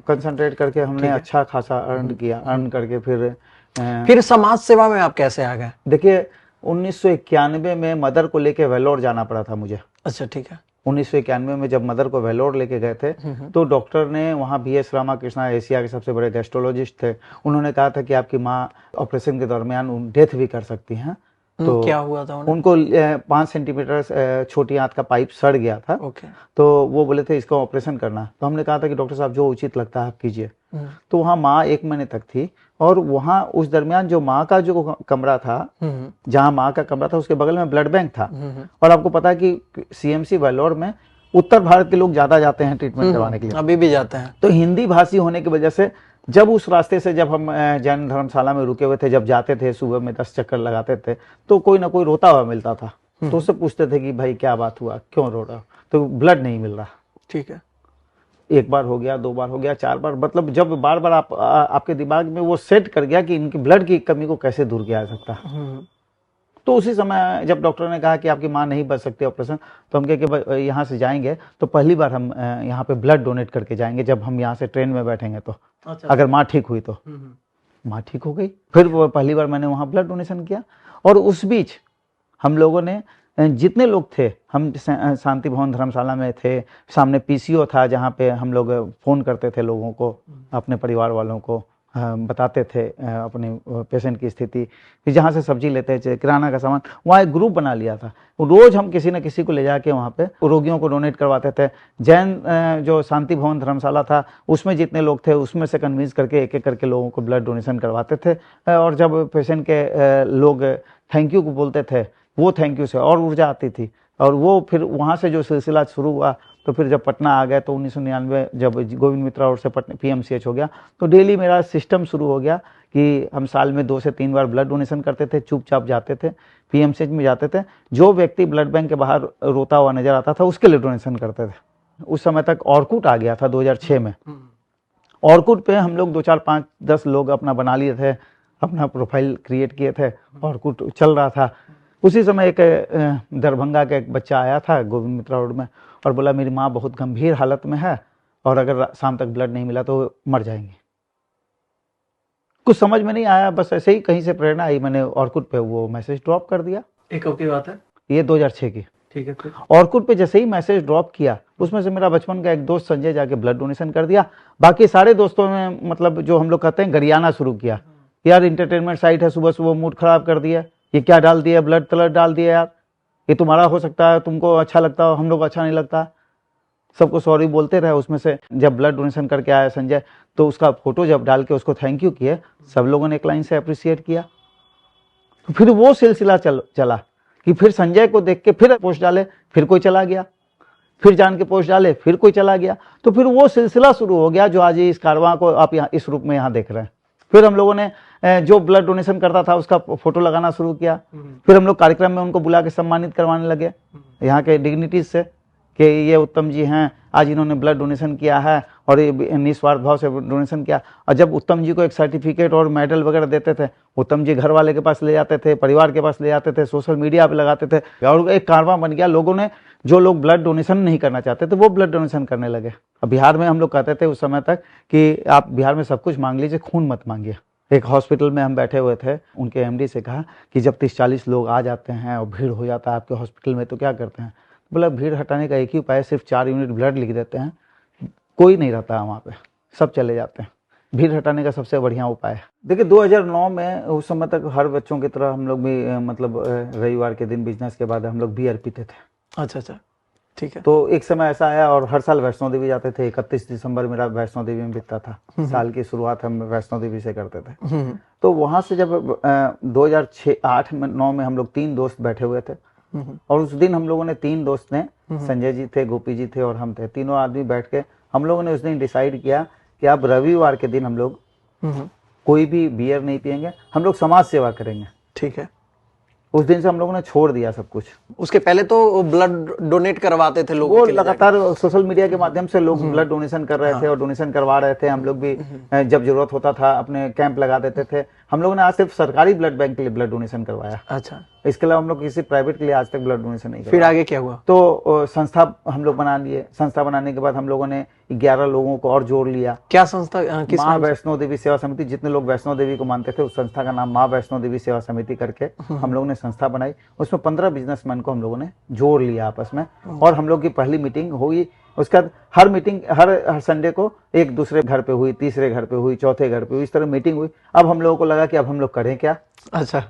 कंसंट्रेट करके हमने अच्छा खासा अर्न करके फिर समाज सेवा में आप कैसे आ गए? देखिए, 1991 में मदर को लेके वेलोर जाना पड़ा था मुझे। अच्छा, ठीक है। 1991 में जब मदर को वेलोर लेके गए थे तो डॉक्टर ने, वहाँ BS रामाकृष्णा एशिया के सबसे बड़े गैस्ट्रोलॉजिस्ट थे, उन्होंने कहा था कि आपकी माँ ऑपरेशन के दरमियान डेथ भी कर सकती हैं। तो क्या हुआ था उनको 5 सेंटीमीटर छोटी आंत का पाइप सड़ गया था। ओके। तो वो बोले थे इसका ऑपरेशन करना। तो हमने कहा था कि डॉक्टर साहब जो उचित लगता है आप कीजिए। तो वहाँ माँ 1 महीने तक थी, और वहाँ उस दरमियान जो माँ का जो कमरा था, जहाँ माँ का कमरा था उसके बगल में ब्लड बैंक था। और आपको पता है कि CMC वेलोर में उत्तर भारत के लोग ज्यादा जाते हैं ट्रीटमेंट करवाने के लिए, अभी भी जाते हैं। तो हिंदी भाषी होने की वजह से जब उस रास्ते से जब हम जैन धर्मशाला में रुके हुए थे, जब जाते थे सुबह में 10 चक्कर लगाते थे, तो कोई ना कोई रोता हुआ मिलता था। तो उससे पूछते थे कि भाई क्या बात हुआ, क्यों रो रहा? तो ब्लड नहीं मिल रहा। ठीक है। 1 बार हो गया, 2 बार हो गया, 4 बार, मतलब जब बार बार आपके दिमाग में वो सेट कर गया कि इनकी ब्लड की कमी को कैसे दूर किया जा सकता है। तो उसी समय जब डॉक्टर ने कहा कि आपकी माँ नहीं बच सकती ऑपरेशन, तो हम कहे कि यहाँ से जाएंगे तो पहली बार हम यहाँ पे ब्लड डोनेट करके जाएंगे, जब हम यहाँ से ट्रेन में बैठेंगे तो। अच्छा। अगर माँ ठीक हुई तो। माँ ठीक हो गई। फिर वो पहली बार मैंने वहाँ ब्लड डोनेशन किया, और उस बीच हम लोगों ने, जितने लोग थे, हम शांति भवन धर्मशाला में थे, सामने PCO था जहाँ पे हम लोग फोन करते थे लोगों को, अपने परिवार वालों को बताते थे अपने पेशेंट की स्थिति, फिर जहाँ से सब्जी लेते थे, किराना का सामान, वहाँ एक ग्रुप बना लिया था। रोज हम किसी न किसी को ले जाके वहाँ पे रोगियों को डोनेट करवाते थे। जैन जो शांति भवन धर्मशाला था उसमें जितने लोग थे उसमें से कन्विंस करके एक एक करके लोगों को ब्लड डोनेशन करवाते थे। और जब पेशेंट के लोग थैंक यू को बोलते थे, वो थैंक यू से और ऊर्जा आती थी। और वो फिर वहाँ से जो सिलसिला शुरू हुआ, तो फिर जब पटना आ गए तो 1999 जब गोविंद मित्रा रोड से पटना PMCH हो गया, तो डेली मेरा सिस्टम शुरू हो गया कि हम साल में 2 से 3 बार ब्लड डोनेशन करते थे। चुपचाप जाते थे, PMCH में जाते थे, जो व्यक्ति ब्लड बैंक के बाहर रोता हुआ नजर आता था उसके लिए डोनेशन करते थे। उस समय तक ऑर्कुट आ गया था 2006 में। ऑर्कुट पे हम लोग 2, 4, 5, 10 लोग अपना बना लिए थे, अपना प्रोफाइल क्रिएट किए थे और कुछ चल रहा था। उसी समय एक दरभंगा का एक बच्चा आया था गोविंद मित्रा रोड में और बोला मेरी माँ बहुत गंभीर हालत में है और अगर शाम तक ब्लड नहीं मिला तो मर जाएंगे। कुछ समझ में नहीं आया, बस ऐसे ही कहीं से प्रेरणा आई, मैंने ऑर्कुट पे वो मैसेज ड्रॉप कर दिया। एक कब की बात है? ये 2006 की। ठीक है। ऑर्कुट पे जैसे ही मैसेज ड्रॉप किया उसमें से मेरा बचपन का एक दोस्त संजय जाके ब्लड डोनेशन कर दिया। बाकी सारे दोस्तों ने मतलब जो हम लोग कहते हैं गरियाना शुरू किया, यार इंटरटेनमेंट साइट है, सुबह सुबह मूड खराब कर दिया, ये क्या डाल दिया, ब्लड तलर डाल दिया यार, ये तुम्हारा हो सकता है, तुमको अच्छा लगता हो, हम लोग अच्छा नहीं लगता। सबको सॉरी बोलते रहे। उसमें से जब ब्लड डोनेशन करके आया संजय तो उसका फोटो जब डाल के उसको थैंक यू किए, सब लोगों ने एक लाइन से अप्रिशिएट किया। तो फिर वो सिलसिला चला कि फिर संजय को देख के फिर पोस्ट डाले, फिर कोई चला गया, फिर जान के पोस्ट डाले, फिर कोई चला गया। तो फिर वो सिलसिला शुरू हो गया जो आज इस कारवां को आप यहाँ इस रूप में यहाँ देख रहे हैं। फिर हम लोगों ने जो ब्लड डोनेशन करता था उसका फोटो लगाना शुरू किया। फिर हम लोग कार्यक्रम में उनको बुला के सम्मानित करवाने लगे यहाँ के डिग्निटीज से कि ये उत्तम जी हैं, आज इन्होंने ब्लड डोनेशन किया है और ये निस्वार्थ भाव से डोनेशन किया। और जब उत्तम जी को एक सर्टिफिकेट और मेडल वगैरह देते थे, उत्तम जी घर वाले के पास ले जाते थे, परिवार के पास ले जाते थे, सोशल मीडिया पे लगाते थे और एक कारवां बन गया। लोगों ने, जो लोग ब्लड डोनेशन नहीं करना चाहते थे वो ब्लड डोनेशन करने लगे। अब बिहार में हम लोग कहते थे उस समय तक कि आप बिहार में सब कुछ मांग लीजिए, खून मत मांगिए। एक हॉस्पिटल में हम बैठे हुए थे, उनके एमडी से कहा कि जब 30-40 लोग आ जाते हैं और भीड़ हो जाता है आपके हॉस्पिटल में तो क्या करते हैं? बोला भीड़ हटाने का एक ही उपाय है, सिर्फ 4 यूनिट ब्लड लिख देते हैं, कोई नहीं रहता है वहाँ पे, सब चले जाते हैं। भीड़ हटाने का सबसे बढ़िया उपाय है। देखिए 2009 में उस समय तक हर बच्चों की तरह हम लोग भी मतलब रविवार के दिन बिजनेस के बाद हम लोग बियर पीते थे। अच्छा, ठीक है। तो एक समय ऐसा आया और हर साल वैष्णो देवी जाते थे। 31 दिसंबर मेरा वैष्णो देवी में बीतता था। साल की शुरुआत हम वैष्णो देवी से करते थे। तो वहां से जब 2008-9 में हम लोग 3 दोस्त बैठे हुए थे और उस दिन हम लोगों ने 3 दोस्त ने, संजय जी थे, गोपी जी थे और हम थे, तीनों आदमी बैठ के हम लोगों ने उस दिन डिसाइड किया कि अब रविवार के दिन हम लोग कोई भी बियर नहीं पियेंगे, हम लोग समाज सेवा करेंगे। ठीक है। उस दिन से हम लोगों ने छोड़ दिया सब कुछ। उसके पहले तो ब्लड डोनेट करवाते थे लोग, वो लगातार सोशल मीडिया के माध्यम से लोग ब्लड डोनेशन कर रहे थे और डोनेशन करवा रहे थे। हम लोग भी जब जरूरत होता था अपने कैंप लगा देते थे। हम लोगों ने आज सिर्फ सरकारी ब्लड बैंक के लिए ब्लड डोनेशन करवाया। अच्छा। इसके अलावा हम लोग किसी प्राइवेट के लिए आज तक ब्लड डोनेशन नहीं किया। फिर आगे क्या हुआ? तो संस्था हम लोग बना लिए। संस्था बनाने के बाद हम लोगों ने 11 लोगों को और जोड़ लिया। क्या संस्था? माँ वैष्णो देवी सेवा समिति। जितने लोग वैष्णो देवी को मानते थे उस संस्था का नाम माँ वैष्णो देवी सेवा समिति करके हम लोगों ने संस्था बनाई। उसमें 15 बिजनेसमैन को हम लोगों ने जोड़ लिया आपस में और हम लोग की पहली मीटिंग हुई। उसके बाद हर मीटिंग हर संडे को एक दूसरे घर पे हुई, तीसरे घर पे हुई, चौथे घर पे हुई, इस तरह मीटिंग हुई। अब हम लोगों को लगा कि अब हम लोग करें क्या। अच्छा।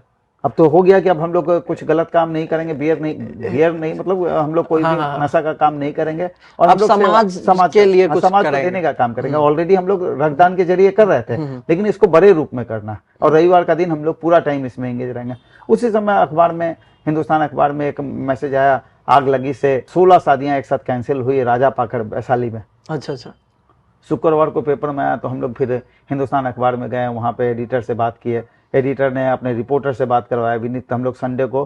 अब तो हो गया कि अब हम लोग कुछ गलत काम नहीं करेंगे, बियर नहीं मतलब हम लोग कोई भी नशा का काम नहीं करेंगे और हम लोग समाज के लिए कुछ समाज को देने का काम करेंगे। ऑलरेडी हम लोग रक्तदान के जरिए कर रहे थे लेकिन इसको बड़े रूप में करना और रविवार का दिन हम लोग पूरा टाइम इसमें एंगेज रहेंगे। उसी समय अखबार में, हिंदुस्तान अखबार में एक मैसेज आया, आग लगी से 16 शादियां एक साथ कैंसिल हुई राजा पाकड़ वैशाली में। अच्छा। शुक्रवार को पेपर में आया तो हम लोग फिर हिंदुस्तान अखबार में गए, वहां पे एडिटर से बात किए। एडिटर ने अपने रिपोर्टर से बात करवाया विनीत। हम लोग संडे को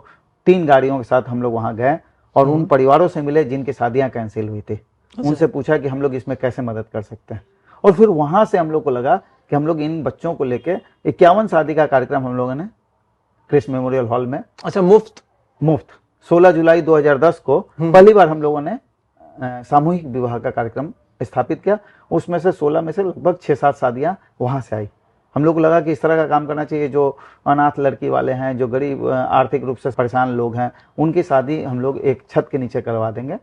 3 गाड़ियों के साथ हम लोग वहां गए और उन परिवारों से मिले जिनकी शादियां कैंसिल हुई थी। उनसे पूछा कि हम लोग इसमें कैसे मदद कर सकते हैं और फिर वहां से हम लोग को लगा कि हम लोग इन बच्चों को लेके 51 शादी का कार्यक्रम हम लोगों ने क्रिस मेमोरियल हॉल में। अच्छा, मुफ्त 16 जुलाई 2010 को पहली बार हम लोगों ने सामूहिक विवाह का कार्यक्रम स्थापित किया। उसमें से 16 में से लगभग 6-7 शादियां वहां से आई। हम लोग को लगा कि इस तरह का काम करना चाहिए। जो अनाथ लड़की वाले हैं, जो गरीब आर्थिक रूप से परेशान लोग हैं, उनकी शादी हम लोग एक छत के नीचे करवा देंगे।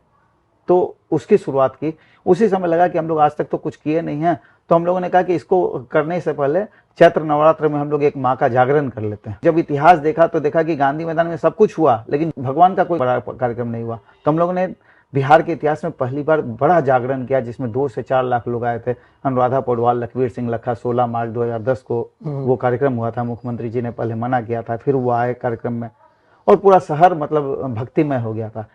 तो उसकी शुरुआत की। उसी समय लगा कि हम लोग आज तक तो कुछ किए नहीं हैं, तो हम लोगों ने कहा कि इसको करने से पहले चैत्र नवरात्र में हम लोग एक माँ का जागरण कर लेते हैं। जब इतिहास देखा तो देखा कि गांधी मैदान में सब कुछ हुआ लेकिन भगवान का कोई बड़ा कार्यक्रम नहीं हुआ। तो हम लोगों ने बिहार के इतिहास में पहली बार बड़ा जागरण किया जिसमें 2 से 4 लाख लोग आए थे। अनुराधा पौडवाल, लखवीर सिंह लखा। 16 मार्च 2010 को वो कार्यक्रम हुआ था। मुख्यमंत्री जी ने पहले मना किया था, फिर वो आए कार्यक्रम में और पूरा शहर मतलब भक्तिमय हो गया था।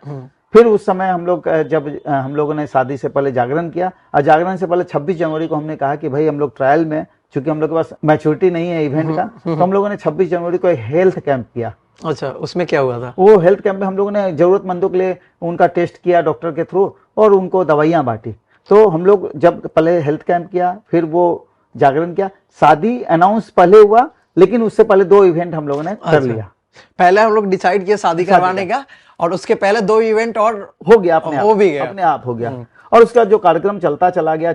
फिर उस समय हम लोग जब हम लोगों ने शादी से पहले जागरण किया और जागरण से पहले 26 जनवरी को हमने कहा कि भाई हम लोग ट्रायल में, चूंकि हम लोग के पास मैच्योरिटी नहीं है इवेंट का, तो हम लोगों ने 26 जनवरी को एक हेल्थ कैंप किया। अच्छा, उसमें क्या हुआ था? वो हेल्थ कैंप में हम लोगों ने जरूरतमंदों के लिए उनका टेस्ट किया डॉक्टर के थ्रू और उनको दवाइयां बांटी। तो हम लोग जब पहले हेल्थ कैंप किया, फिर वो जागरण किया। शादी अनाउंस पहले हुआ, लेकिन उससे पहले 2 इवेंट हम लोगों ने कर लिया। पहले हम लोग डिसाइड किया शादी करवाने का, और उसके पहले 2 इवेंट और हो गया, अपने आप हो गया। और उसका जो कार्यक्रम चलता चला गया,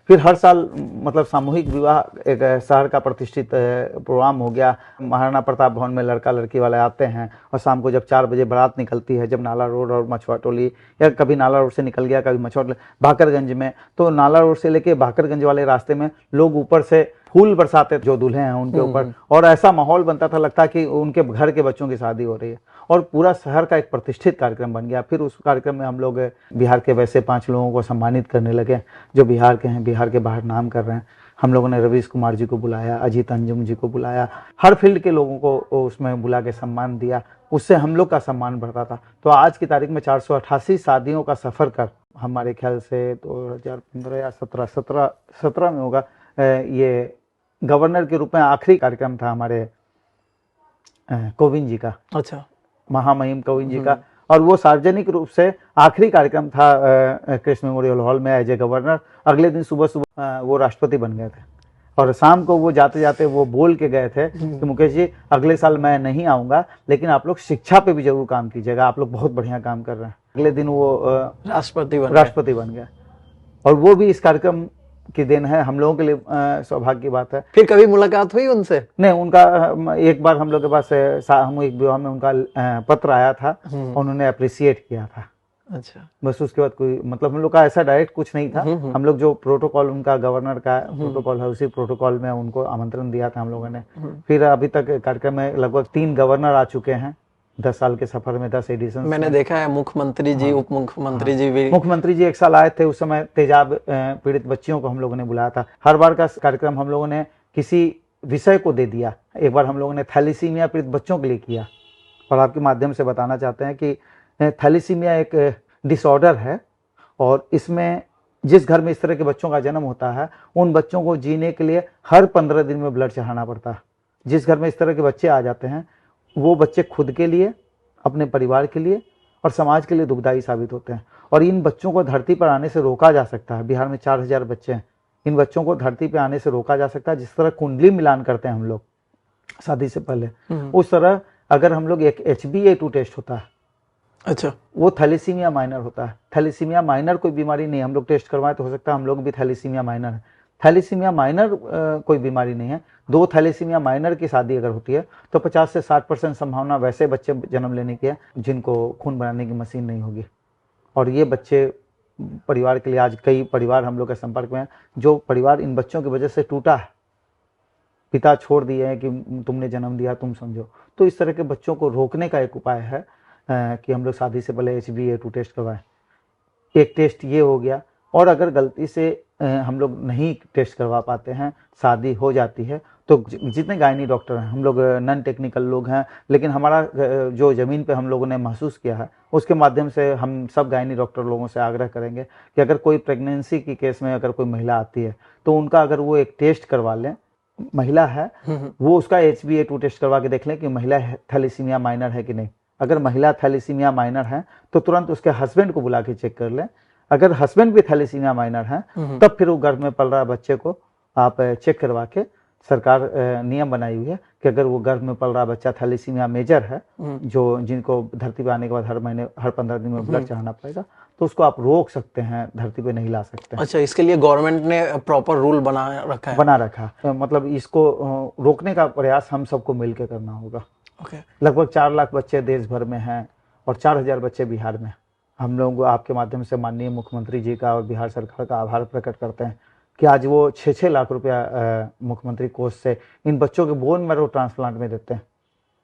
फिर हर साल मतलब सामूहिक विवाह एक शहर का प्रतिष्ठित प्रोग्राम हो गया। महाराणा प्रताप भवन में लड़का लड़की वाले आते हैं, और शाम को जब 4 बजे बारात निकलती है, जब नाला रोड और मछुआ टोली, या कभी नाला रोड से निकल गया, कभी मछुआ भाकरगंज में, तो नाला रोड से लेके भाकरगंज वाले रास्ते में लोग ऊपर से फूल बरसाते जो दूल्हे हैं उनके ऊपर, और ऐसा माहौल बनता था, लगता कि उनके घर के बच्चों की शादी हो रही है, और पूरा शहर का एक प्रतिष्ठित कार्यक्रम बन गया। फिर उस कार्यक्रम में हम लोग बिहार के वैसे 5 लोगों को सम्मानित करने लगे जो बिहार के हैं, बिहार के बाहर नाम कर रहे हैं। हम लोगों ने रवीश कुमार जी को बुलाया, अजीत अंजुम जी को बुलाया, हर फील्ड के लोगों को उसमें बुला के सम्मान दिया। उससे हम लोग का सम्मान बढ़ता था। तो आज की तारीख में 488 शादियों का सफर कर, हमारे ख्याल से 2015 या 17 में होगा, ये गवर्नर के रूप में आखिरी कार्यक्रम था हमारे कोविंद जी का। अच्छा, महामहिम कोविंद जी का, और वो सार्वजनिक रूप से आखिरी कार्यक्रम था कृष्ण मेमोरियल हॉल में एज ए गवर्नर। अगले दिन सुबह वो राष्ट्रपति बन गए थे, और शाम को वो जाते जाते वो बोल के गए थे कि मुकेश जी, अगले साल मैं नहीं आऊंगा, लेकिन आप लोग शिक्षा पे भी जरूर काम कीजिएगा, आप लोग बहुत बढ़िया काम कर रहे हैं। अगले दिन वो राष्ट्रपति बन गए, और वो भी इस कार्यक्रम की देन है। हम लोगों के लिए सौभाग्य की बात है। फिर कभी मुलाकात हुई उनसे? नहीं, उनका एक बार हम लोग के पास सामूहिक विवाह में उनका पत्र आया था, उन्होंने अप्रिशिएट किया था। अच्छा, बस उसके बाद कोई मतलब हम लोग का ऐसा डायरेक्ट कुछ नहीं था। हम लोग जो प्रोटोकॉल उनका गवर्नर का प्रोटोकॉल है, उसी प्रोटोकॉल में उनको आमंत्रण दिया था हम लोगों ने। फिर अभी तक कार्यक्रम में लगभग 3 गवर्नर आ चुके हैं 10 साल के सफर में, 10 एडिशन। मैंने देखा है मुख्यमंत्री जी, उप मुख्यमंत्री जी भी। मुख्यमंत्री जी 1 साल आए थे, उस समय तेजाब पीड़ित बच्चियों को हम लोगों ने बुलाया था। हर बार का कार्यक्रम हम लोगों ने किसी विषय को दे दिया। एक बार हम लोगों ने थैलीसीमिया पीड़ित बच्चों के लिए किया, और आपके माध्यम से बताना चाहते हैं कि थैलीसीमिया एक डिसऑर्डर है, और इसमें जिस घर में इस तरह के बच्चों का जन्म होता है, उन बच्चों को जीने के लिए हर 15 दिन में ब्लड चढ़ाना पड़ता है। जिस घर में इस तरह के बच्चे आ जाते हैं, वो बच्चे खुद के लिए, अपने परिवार के लिए और समाज के लिए दुखदायी साबित होते हैं, और इन बच्चों को धरती पर आने से रोका जा सकता है। बिहार में 4000 बच्चे हैं, इन बच्चों को धरती पर आने से रोका जा सकता है। जिस तरह कुंडली मिलान करते हैं हम लोग शादी से पहले, उस तरह अगर हम लोग एक HbA2 टेस्ट होता है, अच्छा, वो थैलीसीमिया माइनर होता है। थैलीसीमिया माइनर कोई बीमारी नहीं, हम लोग टेस्ट करवाएं तो हो सकता है हम लोग भी थैलीसीमिया माइनर है। थैलीसीमिया माइनर कोई बीमारी नहीं है। 2 थैलीसीमिया माइनर की शादी अगर होती है तो 50 से 60% संभावना वैसे बच्चे जन्म लेने की है जिनको खून बनाने की मशीन नहीं होगी, और ये बच्चे परिवार के लिए, आज कई परिवार हम लोग के संपर्क में हैं जो परिवार इन बच्चों की वजह से टूटा है। पिता छोड़ दिए हैं कि तुमने जन्म दिया, तुम समझो। तो इस तरह के बच्चों को रोकने का एक उपाय है कि हम लोग शादी से पहले HbA2 टेस्ट करवाएं। एक टेस्ट ये हो गया, और अगर गलती से हम लोग नहीं टेस्ट करवा पाते हैं, शादी हो जाती है, तो जितने गायनी डॉक्टर हैं, हम लोग नॉन टेक्निकल लोग हैं, लेकिन हमारा जो ज़मीन पे हम लोगों ने महसूस किया है उसके माध्यम से हम सब गायनी डॉक्टर लोगों से आग्रह करेंगे कि अगर कोई प्रेगनेंसी की केस में अगर कोई महिला आती है तो उनका अगर वो एक टेस्ट करवा लें, महिला है, वो उसका HbA2 टेस्ट करवा के देख लें कि महिला थैलीसीमिया माइनर है कि नहीं। अगर महिला थैलीसीमिया माइनर है तो तुरंत उसके हस्बैंड को बुला के चेक कर लें। अगर हस्बैंड भी थैलीसीमिया माइनर है तब फिर वो गर्भ में पल रहा बच्चे को आप चेक करवा के, सरकार नियम बनाई हुई है कि अगर वो गर्भ में पल रहा बच्चा थैलीसीमिया मेजर है, जो जिनको धरती पे आने के बाद हर 15 दिन में ब्लड चढ़ाना पड़ेगा, तो उसको आप रोक सकते हैं, धरती पे नहीं ला सकते हैं। अच्छा, इसके लिए गवर्नमेंट ने प्रॉपर रूल बना रखा है। मतलब इसको रोकने का प्रयास हम सबको मिलकर करना होगा। लगभग 4 लाख बच्चे देश भर में हैं और 4000 बच्चे बिहार में। हम लोग आपके माध्यम से माननीय मुख्यमंत्री जी का और बिहार सरकार का आभार प्रकट करते हैं कि आज वो 6-6 लाख रुपया मुख्यमंत्री कोष से इन बच्चों के बोन मैरो ट्रांसप्लांट में देते हैं।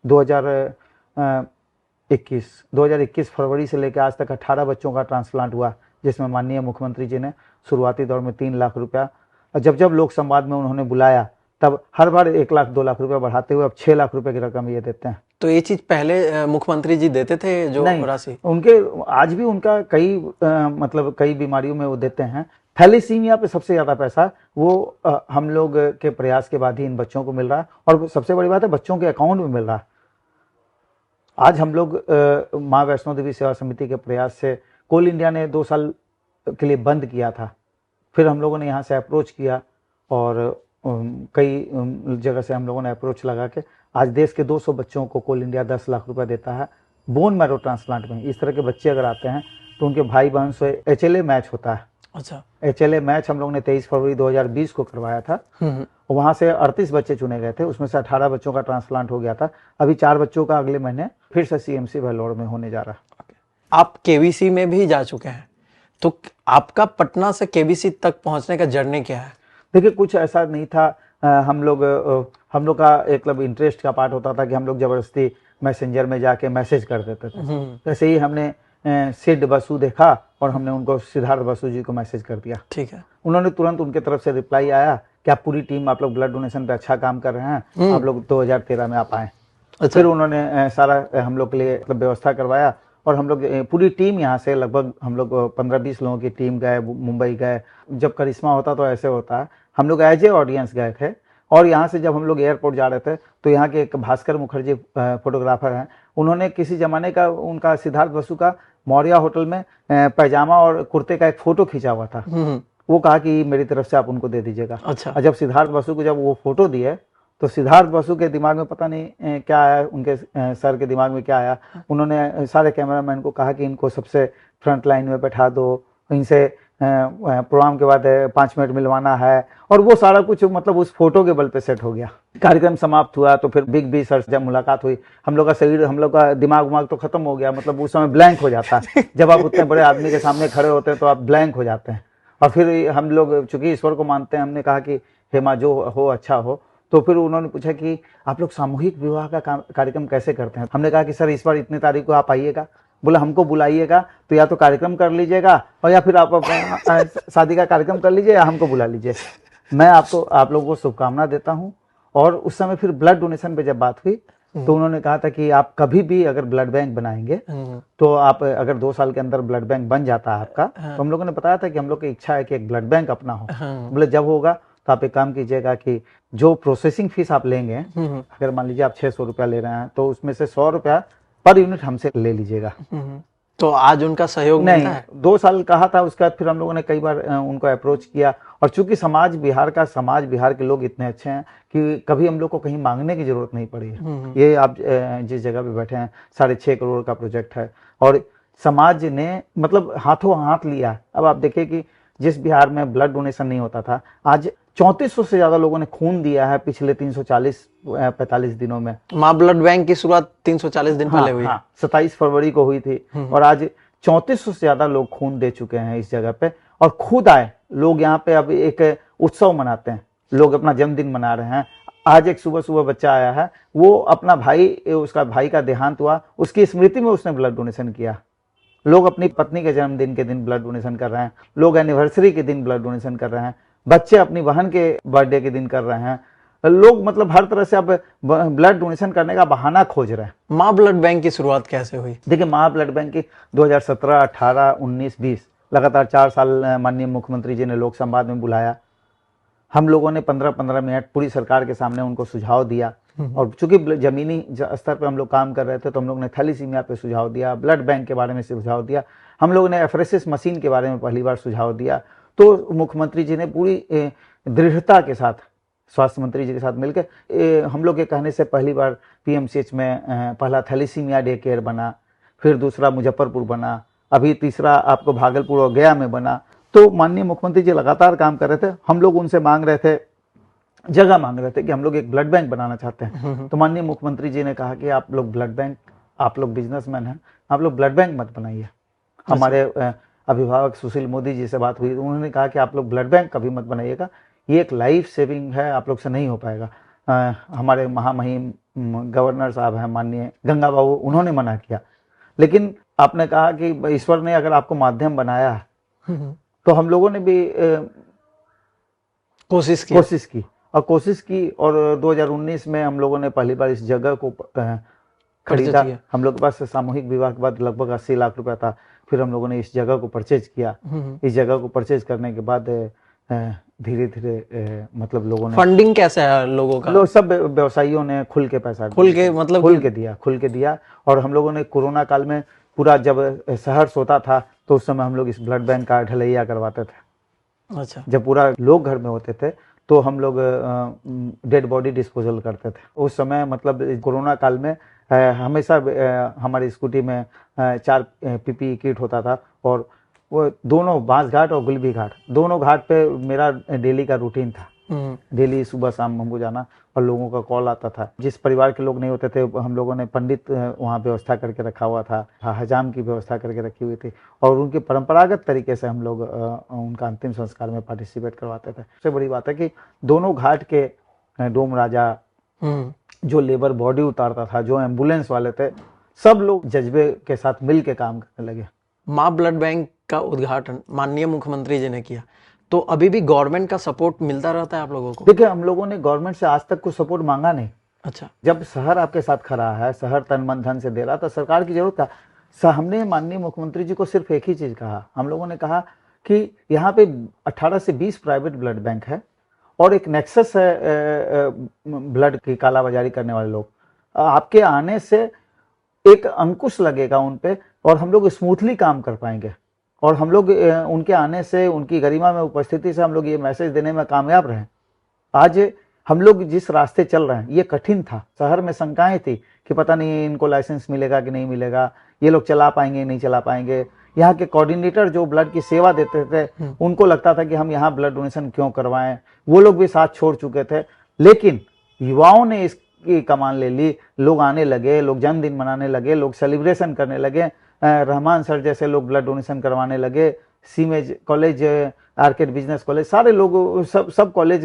2021 फरवरी से लेकर आज तक 18 बच्चों का ट्रांसप्लांट हुआ, जिसमें माननीय मुख्यमंत्री जी ने शुरुआती दौर में 3 लाख रुपया, और जब लोक संवाद में उन्होंने बुलाया तब हर बार 1 लाख 2 लाख रुपया बढ़ाते हुए अब 6 लाख रुपए की रकम ये देते हैं। तो ये चीज पहले मुख्यमंत्री जी देते थे जो राशि? उनके आज भी उनका कई बीमारियों में वो देते हैं। थैलीसीमिया पे सबसे ज्यादा पैसा वो हम लोग के प्रयास के बाद ही इन बच्चों को मिल रहा है, और सबसे बड़ी बात है बच्चों के अकाउंट में मिल रहा है। आज हम लोग माँ वैष्णो देवी सेवा समिति के प्रयास से कोल इंडिया ने 2 साल के लिए बंद किया था, फिर हम लोगों ने यहाँ से अप्रोच किया और कई जगह से हम लोगों ने अप्रोच लगा के आज देश के 200 बच्चों को कोल इंडिया 10 लाख रुपए देता है बोन मैरो ट्रांसप्लांट में। इस तरह के बच्चे अगर आते हैं तो उनके भाई बहन से HLA मैच होता है। अच्छा। HLA मैच हम लोग ने 23 फरवरी 2020 को करवाया था। वहां से 38 बच्चे चुने गए थे, उसमें से 18 बच्चों का ट्रांसप्लांट हो गया था। अभी 4 बच्चों का अगले महीने फिर से CMC वेल्लोर में होने जा रहा है। आप KVC में भी जा चुके हैं, तो आपका पटना से KVC तक पहुंचने का जर्नी क्या है? देखिए, कुछ ऐसा नहीं था। हम लोग का एक मतलब इंटरेस्ट का पार्ट होता था कि हम लोग जबरदस्ती मैसेंजर में जाके मैसेज कर देते थे। ऐसे ही हमने सिड बसु देखा और हमने उनको सिद्धार्थ बसु जी को मैसेज कर दिया। ठीक है। उन्होंने तुरंत उनके तरफ से रिप्लाई आया कि आप पूरी टीम, आप लोग ब्लड डोनेशन पे अच्छा काम कर रहे हैं, आप लोग 2013 में आप आए। अच्छा। फिर उन्होंने सारा हम लोग के लिए मतलब व्यवस्था करवाया और हम लोग पूरी टीम यहाँ से लगभग हम लोग 15-20 लोगों की टीम गए, मुंबई गए। जब करिश्मा होता तो ऐसे होता है, हम लोग एज ए ऑडियंस गए थे। और यहाँ से जब हम लोग एयरपोर्ट जा रहे थे तो यहाँ के एक भास्कर मुखर्जी फोटोग्राफर हैं, उन्होंने किसी जमाने का उनका सिद्धार्थ बसु का मौर्या होटल में पैजामा और कुर्ते का एक फोटो खींचा हुआ था। वो कहा कि मेरी तरफ से आप उनको दे दीजिएगा। अच्छा। और जब सिद्धार्थ बसु को जब वो फोटो दिए तो सिद्धार्थ बसु के दिमाग में पता नहीं क्या आया, उनके सर के दिमाग में क्या आया। उन्होंने सारे कैमरामैन को कहा कि इनको सबसे फ्रंट लाइन में बैठा दो, इनसे प्रोग्राम के बाद 5 मिनट मिलवाना है। और वो सारा कुछ मतलब उस फोटो के बल पे सेट हो गया। कार्यक्रम समाप्त हुआ तो फिर बिग बी सर से जब मुलाकात हुई, हम लोग का शरीर, हम लोग का दिमाग तो खत्म हो गया। मतलब उस समय ब्लैंक हो जाता है। जब आप उतने बड़े आदमी के सामने खड़े होते हैं तो आप ब्लैंक हो जाते हैं। और फिर हम लोग चूंकि ईश्वर को मानते हैं, हमने कहा कि हे माँ जो हो अच्छा हो। तो फिर उन्होंने पूछा कि आप लोग सामूहिक विवाह का कार्यक्रम कैसे करते हैं। हमने कहा कि सर इस बार इतनी तारीख को आप आइएगा। बोला हमको बुलाइएगा तो या तो कार्यक्रम कर लीजिएगा और या फिर आप शादी का कार्यक्रम कर लीजिए या हमको बुला लीजिए। मैं आप लोगों को शुभकामना देता हूँ। और उस समय फिर ब्लड डोनेशन पे जब बात हुई तो उन्होंने कहा था कि आप कभी भी अगर ब्लड बैंक बनाएंगे तो आप अगर 2 साल के अंदर ब्लड बैंक बन जाता है आपका, तो हम लोगों ने बताया था कि हम लोग की इच्छा है कि एक ब्लड बैंक अपना हो। बोले जब होगा तो आप एक काम कीजिएगा कि जो प्रोसेसिंग फीस आप लेंगे, अगर मान लीजिए आप 600 रुपया ले रहे हैं तो उसमें से 100 रुपया पर यूनिट हमसे ले लीजिएगा। तो आज उनका सहयोग नहीं, 2 साल कहा था। उसके बाद फिर हम लोगों ने कई बार उनको अप्रोच किया। और चूंकि समाज बिहार के लोग इतने अच्छे हैं कि कभी हम लोग को कहीं मांगने की जरूरत नहीं पड़ी है। ये आप जिस जगह पे बैठे हैं 6.5 करोड़ का प्रोजेक्ट है और समाज ने मतलब हाथों हाथ लिया। अब आप देखिए कि जिस बिहार में ब्लड डोनेशन नहीं होता था, आज 3400 से ज्यादा लोगों ने खून दिया है पिछले 340-45 दिनों में। माँ ब्लड बैंक की शुरुआत 340 दिन पहले हुई। 27 फरवरी को हुई थी और आज 3400 से ज्यादा लोग खून दे चुके हैं इस जगह पे। और खुद आए लोग यहाँ पे अब एक उत्सव मनाते हैं, लोग अपना जन्मदिन मना रहे हैं। आज एक सुबह बच्चा आया है, वो अपना उसका भाई का देहांत हुआ, उसकी स्मृति में उसने ब्लड डोनेशन किया। लोग अपनी पत्नी के जन्मदिन के दिन ब्लड डोनेशन कर रहे हैं, लोग एनिवर्सरी के दिन ब्लड डोनेशन कर रहे हैं, बच्चे अपनी बहन के बर्थडे के दिन कर रहे हैं। लोग मतलब हर तरह से अब ब्लड डोनेशन करने का बहाना खोज रहे हैं। माँ ब्लड बैंक की शुरुआत कैसे हुई? देखिए, माँ ब्लड बैंक की 2017, 18, 19, 20 लगातार 4 साल माननीय मुख्यमंत्री जी ने लोक संवाद में बुलाया। हम लोगों ने 15-15 मिनट पूरी सरकार के सामने उनको सुझाव दिया। और चूंकि जमीनी स्तर पर हम लोग काम कर रहे थे तो हम लोग ने थैलीसीमिया पे सुझाव दिया, ब्लड बैंक के बारे में सुझाव दिया, हम लोगों ने एफरेसिस मशीन के बारे में पहली बार सुझाव दिया। तो मुख्यमंत्री जी ने पूरी दृढ़ता के साथ स्वास्थ्य मंत्री जी के साथ मिलकर हम लोग के कहने से पहली बार PMCH में पहला थैलीसीमिया डे केयर बना, फिर दूसरा मुजफ्फरपुर बना, अभी तीसरा आपको भागलपुर और गया में बना। तो माननीय मुख्यमंत्री जी लगातार काम कर रहे थे। हम लोग उनसे मांग रहे थे, जगह मांग रहे थे कि हम लोग एक ब्लड बैंक बनाना चाहते हैं। तो माननीय मुख्यमंत्री जी ने कहा कि आप लोग ब्लड बैंक, आप लोग बिजनेसमैन हैं, आप लोग ब्लड बैंक मत बनाइए। हमारे अभिभावक सुशील मोदी जी से बात हुई, उन्होंने कहा कि आप लोग ब्लड बैंक कभी मत बनाइएगा, ये एक लाइफ सेविंग है, आप लोग से नहीं हो पाएगा। हमारे महामहिम गवर्नर साहब हैं माननीय गंगा बाबू, उन्होंने मना किया। लेकिन आपने कहा कि ईश्वर ने अगर आपको माध्यम बनाया है तो हम लोगों ने भी कोशिश की और 2019 में हम लोगों ने पहली बार इस जगह को खरीदा। हम लोग के पास सामूहिक विवाह के बाद लगभग 80 लाख रुपया था। फिर हम लोगों ने इस जगह को परचेज किया। इस जगह को परचेज करने के बाद धीरे धीरे मतलब लोगों ने फंडिंग कैसे है लोगों का? लोग सब व्यवसायियों ने खुल के पैसा खुल के दिया। और हम लोगों ने कोरोना काल में पूरा जब शहर सोता था तो उस समय हम लोग इस ब्लड बैंक का ढलैया करवाते थे। अच्छा। जब पूरा लोग घर में होते थे तो हम लोग डेड बॉडी डिस्पोजल करते थे। उस समय मतलब कोरोना काल में हमेशा हमारी स्कूटी में 4 PPE किट होता था, और वो दोनों बांस घाट और गुलबी घाट, दोनों घाट पे मेरा डेली का रूटीन था। डेली सुबह शाम हमको जाना, और लोगों का कॉल आता था। जिस परिवार के लोग नहीं होते थे, हम लोगों ने पंडित वहाँ व्यवस्था करके रखा हुआ था, हजाम की व्यवस्था करके रखी हुई थी, और उनकी परंपरागत तरीके से हम लोग उनका अंतिम संस्कार में पार्टिसिपेट करवाते थे। सबसे बड़ी बात है कि दोनों घाट के डोम राजा, जो लेबर बॉडी उतारता था, जो एम्बुलेंस वाले थे, सब लोग जज्बे के साथ मिल के काम करने लगे। माँ ब्लड बैंक का उद्घाटन माननीय मुख्यमंत्री जी ने किया, तो अभी भी गवर्नमेंट का सपोर्ट मिलता रहता है आप लोगों को? देखिए, हम लोगों ने गवर्नमेंट से आज तक कोई सपोर्ट मांगा नहीं। अच्छा। जब शहर आपके साथ खड़ा है, शहर तन मन धन से दे रहा, तो सरकार की जरूरत था। हमने माननीय मुख्यमंत्री जी को सिर्फ एक ही चीज कहा, हम लोगों ने कहा कि यहाँ पे 18 से 20 प्राइवेट ब्लड बैंक है, और एक नेक्सस है ब्लड की कालाबाजारी करने वाले लोग। आपके आने से एक अंकुश लगेगा उन पे, और हम लोग स्मूथली काम कर पाएंगे, और हम लोग उनके आने से, उनकी गरिमा में उपस्थिति से हम लोग ये मैसेज देने में कामयाब रहे। आज हम लोग जिस रास्ते चल रहे हैं, ये कठिन था। शहर में शंकाएं थी कि पता नहीं इनको लाइसेंस मिलेगा कि नहीं मिलेगा, ये लोग चला पाएंगे नहीं चला पाएंगे। यहाँ के कोऑर्डिनेटर जो ब्लड की सेवा देते थे, उनको लगता था कि हम यहाँ ब्लड डोनेशन क्यों करवाएं, वो लोग भी साथ छोड़ चुके थे। लेकिन युवाओं ने इसकी कमान ले ली, लोग आने लगे, लोग जन्मदिन मनाने लगे, लोग सेलिब्रेशन करने लगे, रहमान सर जैसे लोग ब्लड डोनेशन करवाने लगे, सीमेज कॉलेज, आर्केड बिजनेस कॉलेज, सारे लोग, सब कॉलेज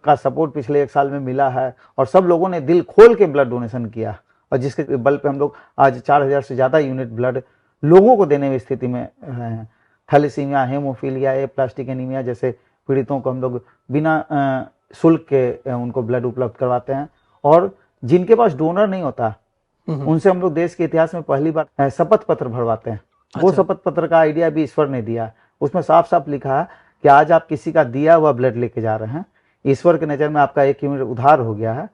का सपोर्ट पिछले 1 साल में मिला है, और सब लोगों ने दिल खोल के ब्लड डोनेशन किया, और जिसके बल पे हम लोग आज 4000 से ज़्यादा यूनिट ब्लड लोगों को देने की स्थिति में हैं। थैलेसीमिया, हेमोफीलिया ए, प्लास्टिक एनीमिया जैसे पीड़ितों को हम लोग बिना शुल्क के उनको ब्लड उपलब्ध करवाते हैं। और जिनके पास डोनर नहीं होता, उनसे हम लोग देश के इतिहास में पहली बार शपथ पत्र भरवाते हैं। वो शपथ पत्र का आइडिया भी ईश्वर ने दिया। उसमें साफ साफ लिखा है कि आज आप किसी का दिया हुआ ब्लड लेके जा रहे हैं, ईश्वर की नज़र में आपका 1 यूनिट उधार हो गया है।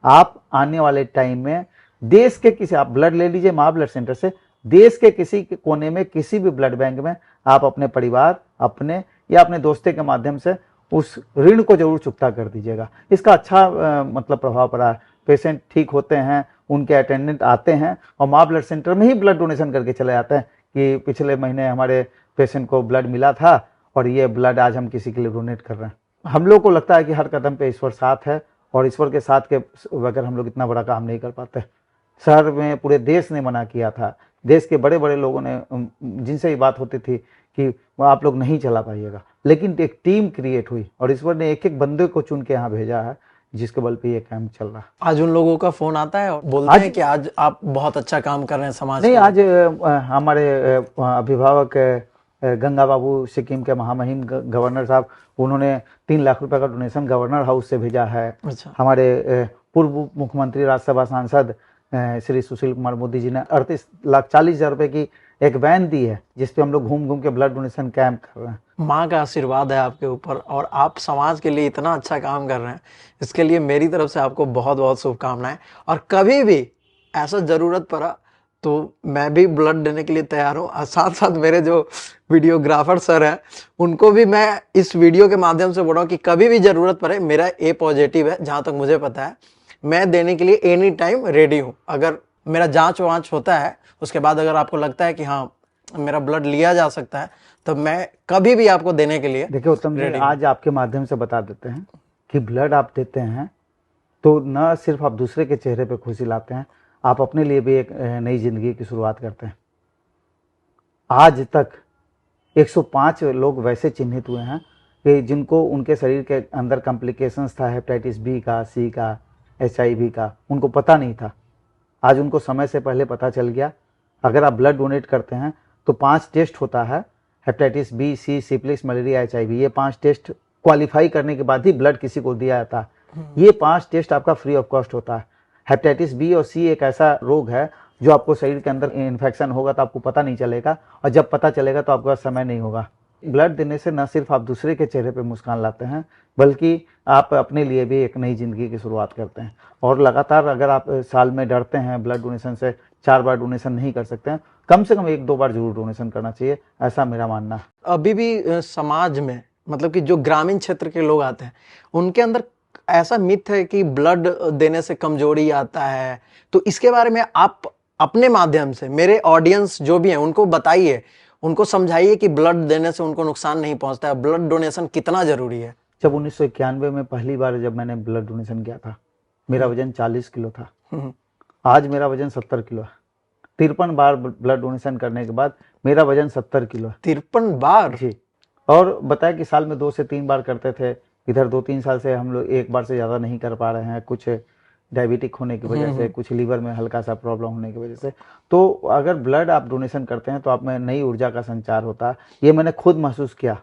आप आने वाले टाइम में देश के किसी, आप ब्लड ले लीजिए माँ ब्लड सेंटर से, देश के किसी कोने में किसी भी ब्लड बैंक में आप अपने परिवार, अपने या अपने दोस्ते के माध्यम से उस ऋण को जरूर चुकता कर दीजिएगा। इसका अच्छा मतलब प्रभाव पड़ा है। पेशेंट ठीक होते हैं, उनके अटेंडेंट आते हैं, और माँ ब्लड सेंटर में ही ब्लड डोनेशन करके चले जाते हैं कि पिछले महीने हमारे पेशेंट को ब्लड मिला था, और ये ब्लड आज हम किसी के लिए डोनेट कर रहे हैं। हम लोग को लगता है कि हर कदम पे ईश्वर साथ है, और ईश्वर के साथ के बगैर हम लोग इतना बड़ा काम नहीं कर पाते। शहर में पूरे देश ने मना किया था, देश के बड़े बड़े लोगों ने, जिनसे ये बात होती थी कि आप लोग नहीं चला पाइएगा, लेकिन एक टीम क्रिएट हुई, और ईश्वर ने एक एक बंदे को चुन के यहाँ भेजा है, जिसके बल पे ये काम चल रहा है। आज उन लोगों का फोन आता है और बोलते हैं कि आज आप बहुत अच्छा काम कर रहे हैं समाज नहीं, आज हमारे अभिभावक गंगा बाबू, सिक्किम के महामहिम गवर्नर साहब, उन्होंने 3 लाख रुपए का डोनेशन गवर्नर हाउस से भेजा है। अच्छा। हमारे पूर्व मुख्यमंत्री, राज्यसभा सांसद श्री सुशील कुमार मोदी जी ने 38,40,000 रुपए की एक वैन दी है, जिसपे हम लोग घूम घूम के ब्लड डोनेशन कैंप कर रहे हैं। माँ का आशीर्वाद है आपके ऊपर, और आप समाज के लिए इतना अच्छा काम कर रहे हैं, इसके लिए मेरी तरफ से आपको बहुत बहुत शुभकामनाएं। और कभी भी ऐसा जरूरत पड़ा तो मैं भी ब्लड देने के लिए तैयार हूँ। और साथ साथ मेरे जो वीडियोग्राफर सर हैं, उनको भी मैं इस वीडियो के माध्यम से बोल रहा हूँ कि कभी भी जरूरत पड़े, मेरा A पॉजिटिव है जहाँ तक मुझे पता है, मैं देने के लिए एनी टाइम रेडी हूँ। अगर मेरा जांच वांच होता है, उसके बाद अगर आपको लगता है कि हाँ मेरा ब्लड लिया जा सकता है, तो मैं कभी भी आपको देने के लिए। देखिए उत्तम जी, आज आपके माध्यम से बता देते हैं कि ब्लड आप देते हैं तो न सिर्फ आप दूसरे के चेहरे पे खुशी लाते हैं, आप अपने लिए भी एक नई जिंदगी की शुरुआत करते हैं। आज तक 105 लोग वैसे चिन्हित हुए हैं कि जिनको उनके शरीर के अंदर कॉम्प्लिकेशंस था, हेपेटाइटिस बी का, सी का, HIV का, उनको पता नहीं था। आज उनको समय से पहले पता चल गया। अगर आप ब्लड डोनेट करते हैं तो 5 टेस्ट होता है, हेपेटाइटिस बी, सी, सिफिलिस, मलेरिया, HIV, ये 5 टेस्ट क्वालिफाई करने के बाद ही ब्लड किसी को दिया जाता है। ये 5 टेस्ट आपका फ्री ऑफ कॉस्ट होता है। हेपेटाइटिस बी और सी एक ऐसा रोग है जो आपको शरीर के अंदर इन्फेक्शन होगा तो आपको पता नहीं चलेगा, और जब पता चलेगा तो आपके पास समय नहीं होगा। ब्लड देने से न सिर्फ आप दूसरे के चेहरे पे मुस्कान लाते हैं, बल्कि आप अपने लिए भी एक नई जिंदगी की शुरुआत करते हैं। और लगातार अगर आप साल में डरते हैं ब्लड डोनेशन से, 4 बार डोनेशन नहीं कर सकते हैं, कम से कम 1-2 बार जरूर डोनेशन करना चाहिए, ऐसा मेरा मानना है। अभी भी समाज में मतलब कि जो ग्रामीण क्षेत्र के लोग आते हैं उनके अंदर ऐसा मिथ है कि ब्लड देने से कमजोरी आता है, तो इसके बारे में आप अपने माध्यम से मेरे ऑडियंस जो भी हैं उनको बताइए, उनको समझाइए कि ब्लड देने से उनको नुकसान नहीं पहुंचता है, ब्लड डोनेशन कितना जरूरी है। जब 1991 में पहली बार जब मैंने ब्लड डोनेशन किया था, मेरा वजन 40 किलो था। आज मेरा वजन 70 किलो है। 53 बार ब्लड डोनेशन करने के बाद मेरा वजन 70 किलो है। 53 बार? जी। और बताया कि साल में 2 से 3 बार करते थे। इधर 2-3 साल से हम लोग 1 बार से ज़्यादा नहीं कर पा रहे हैं, कुछ डायबिटिक होने की वजह से, कुछ लीवर में हल्का सा प्रॉब्लम होने की वजह से। तो अगर ब्लड आप डोनेशन करते हैं तो आप में नई ऊर्जा का संचार होता है। ये मैंने खुद महसूस किया।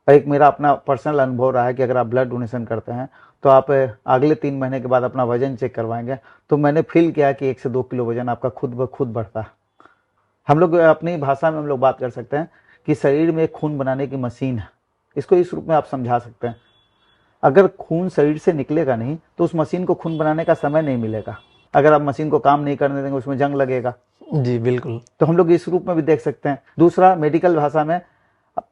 एक मेरा अपना पर्सनल अनुभव रहा है कि अगर आप ब्लड डोनेशन करते हैं तो आप अगले 3 महीने के बाद अपना वजन चेक करवाएंगे तो मैंने फील किया कि 1 से 2 किलो वजन आपका खुद ब खुद बढ़ता है। हम लोग अपनी भाषा में हम लोग बात कर सकते हैं कि शरीर में एक खून बनाने की मशीन है। इसको इस रूप में आप समझा सकते हैं। अगर खून शरीर से निकलेगा नहीं तो उस मशीन को खून बनाने का समय नहीं मिलेगा। अगर आप मशीन को काम नहीं करने देंगे उसमें जंग लगेगा। जी बिल्कुल। तो हम लोग इस रूप में भी देख सकते हैं। दूसरा, मेडिकल भाषा में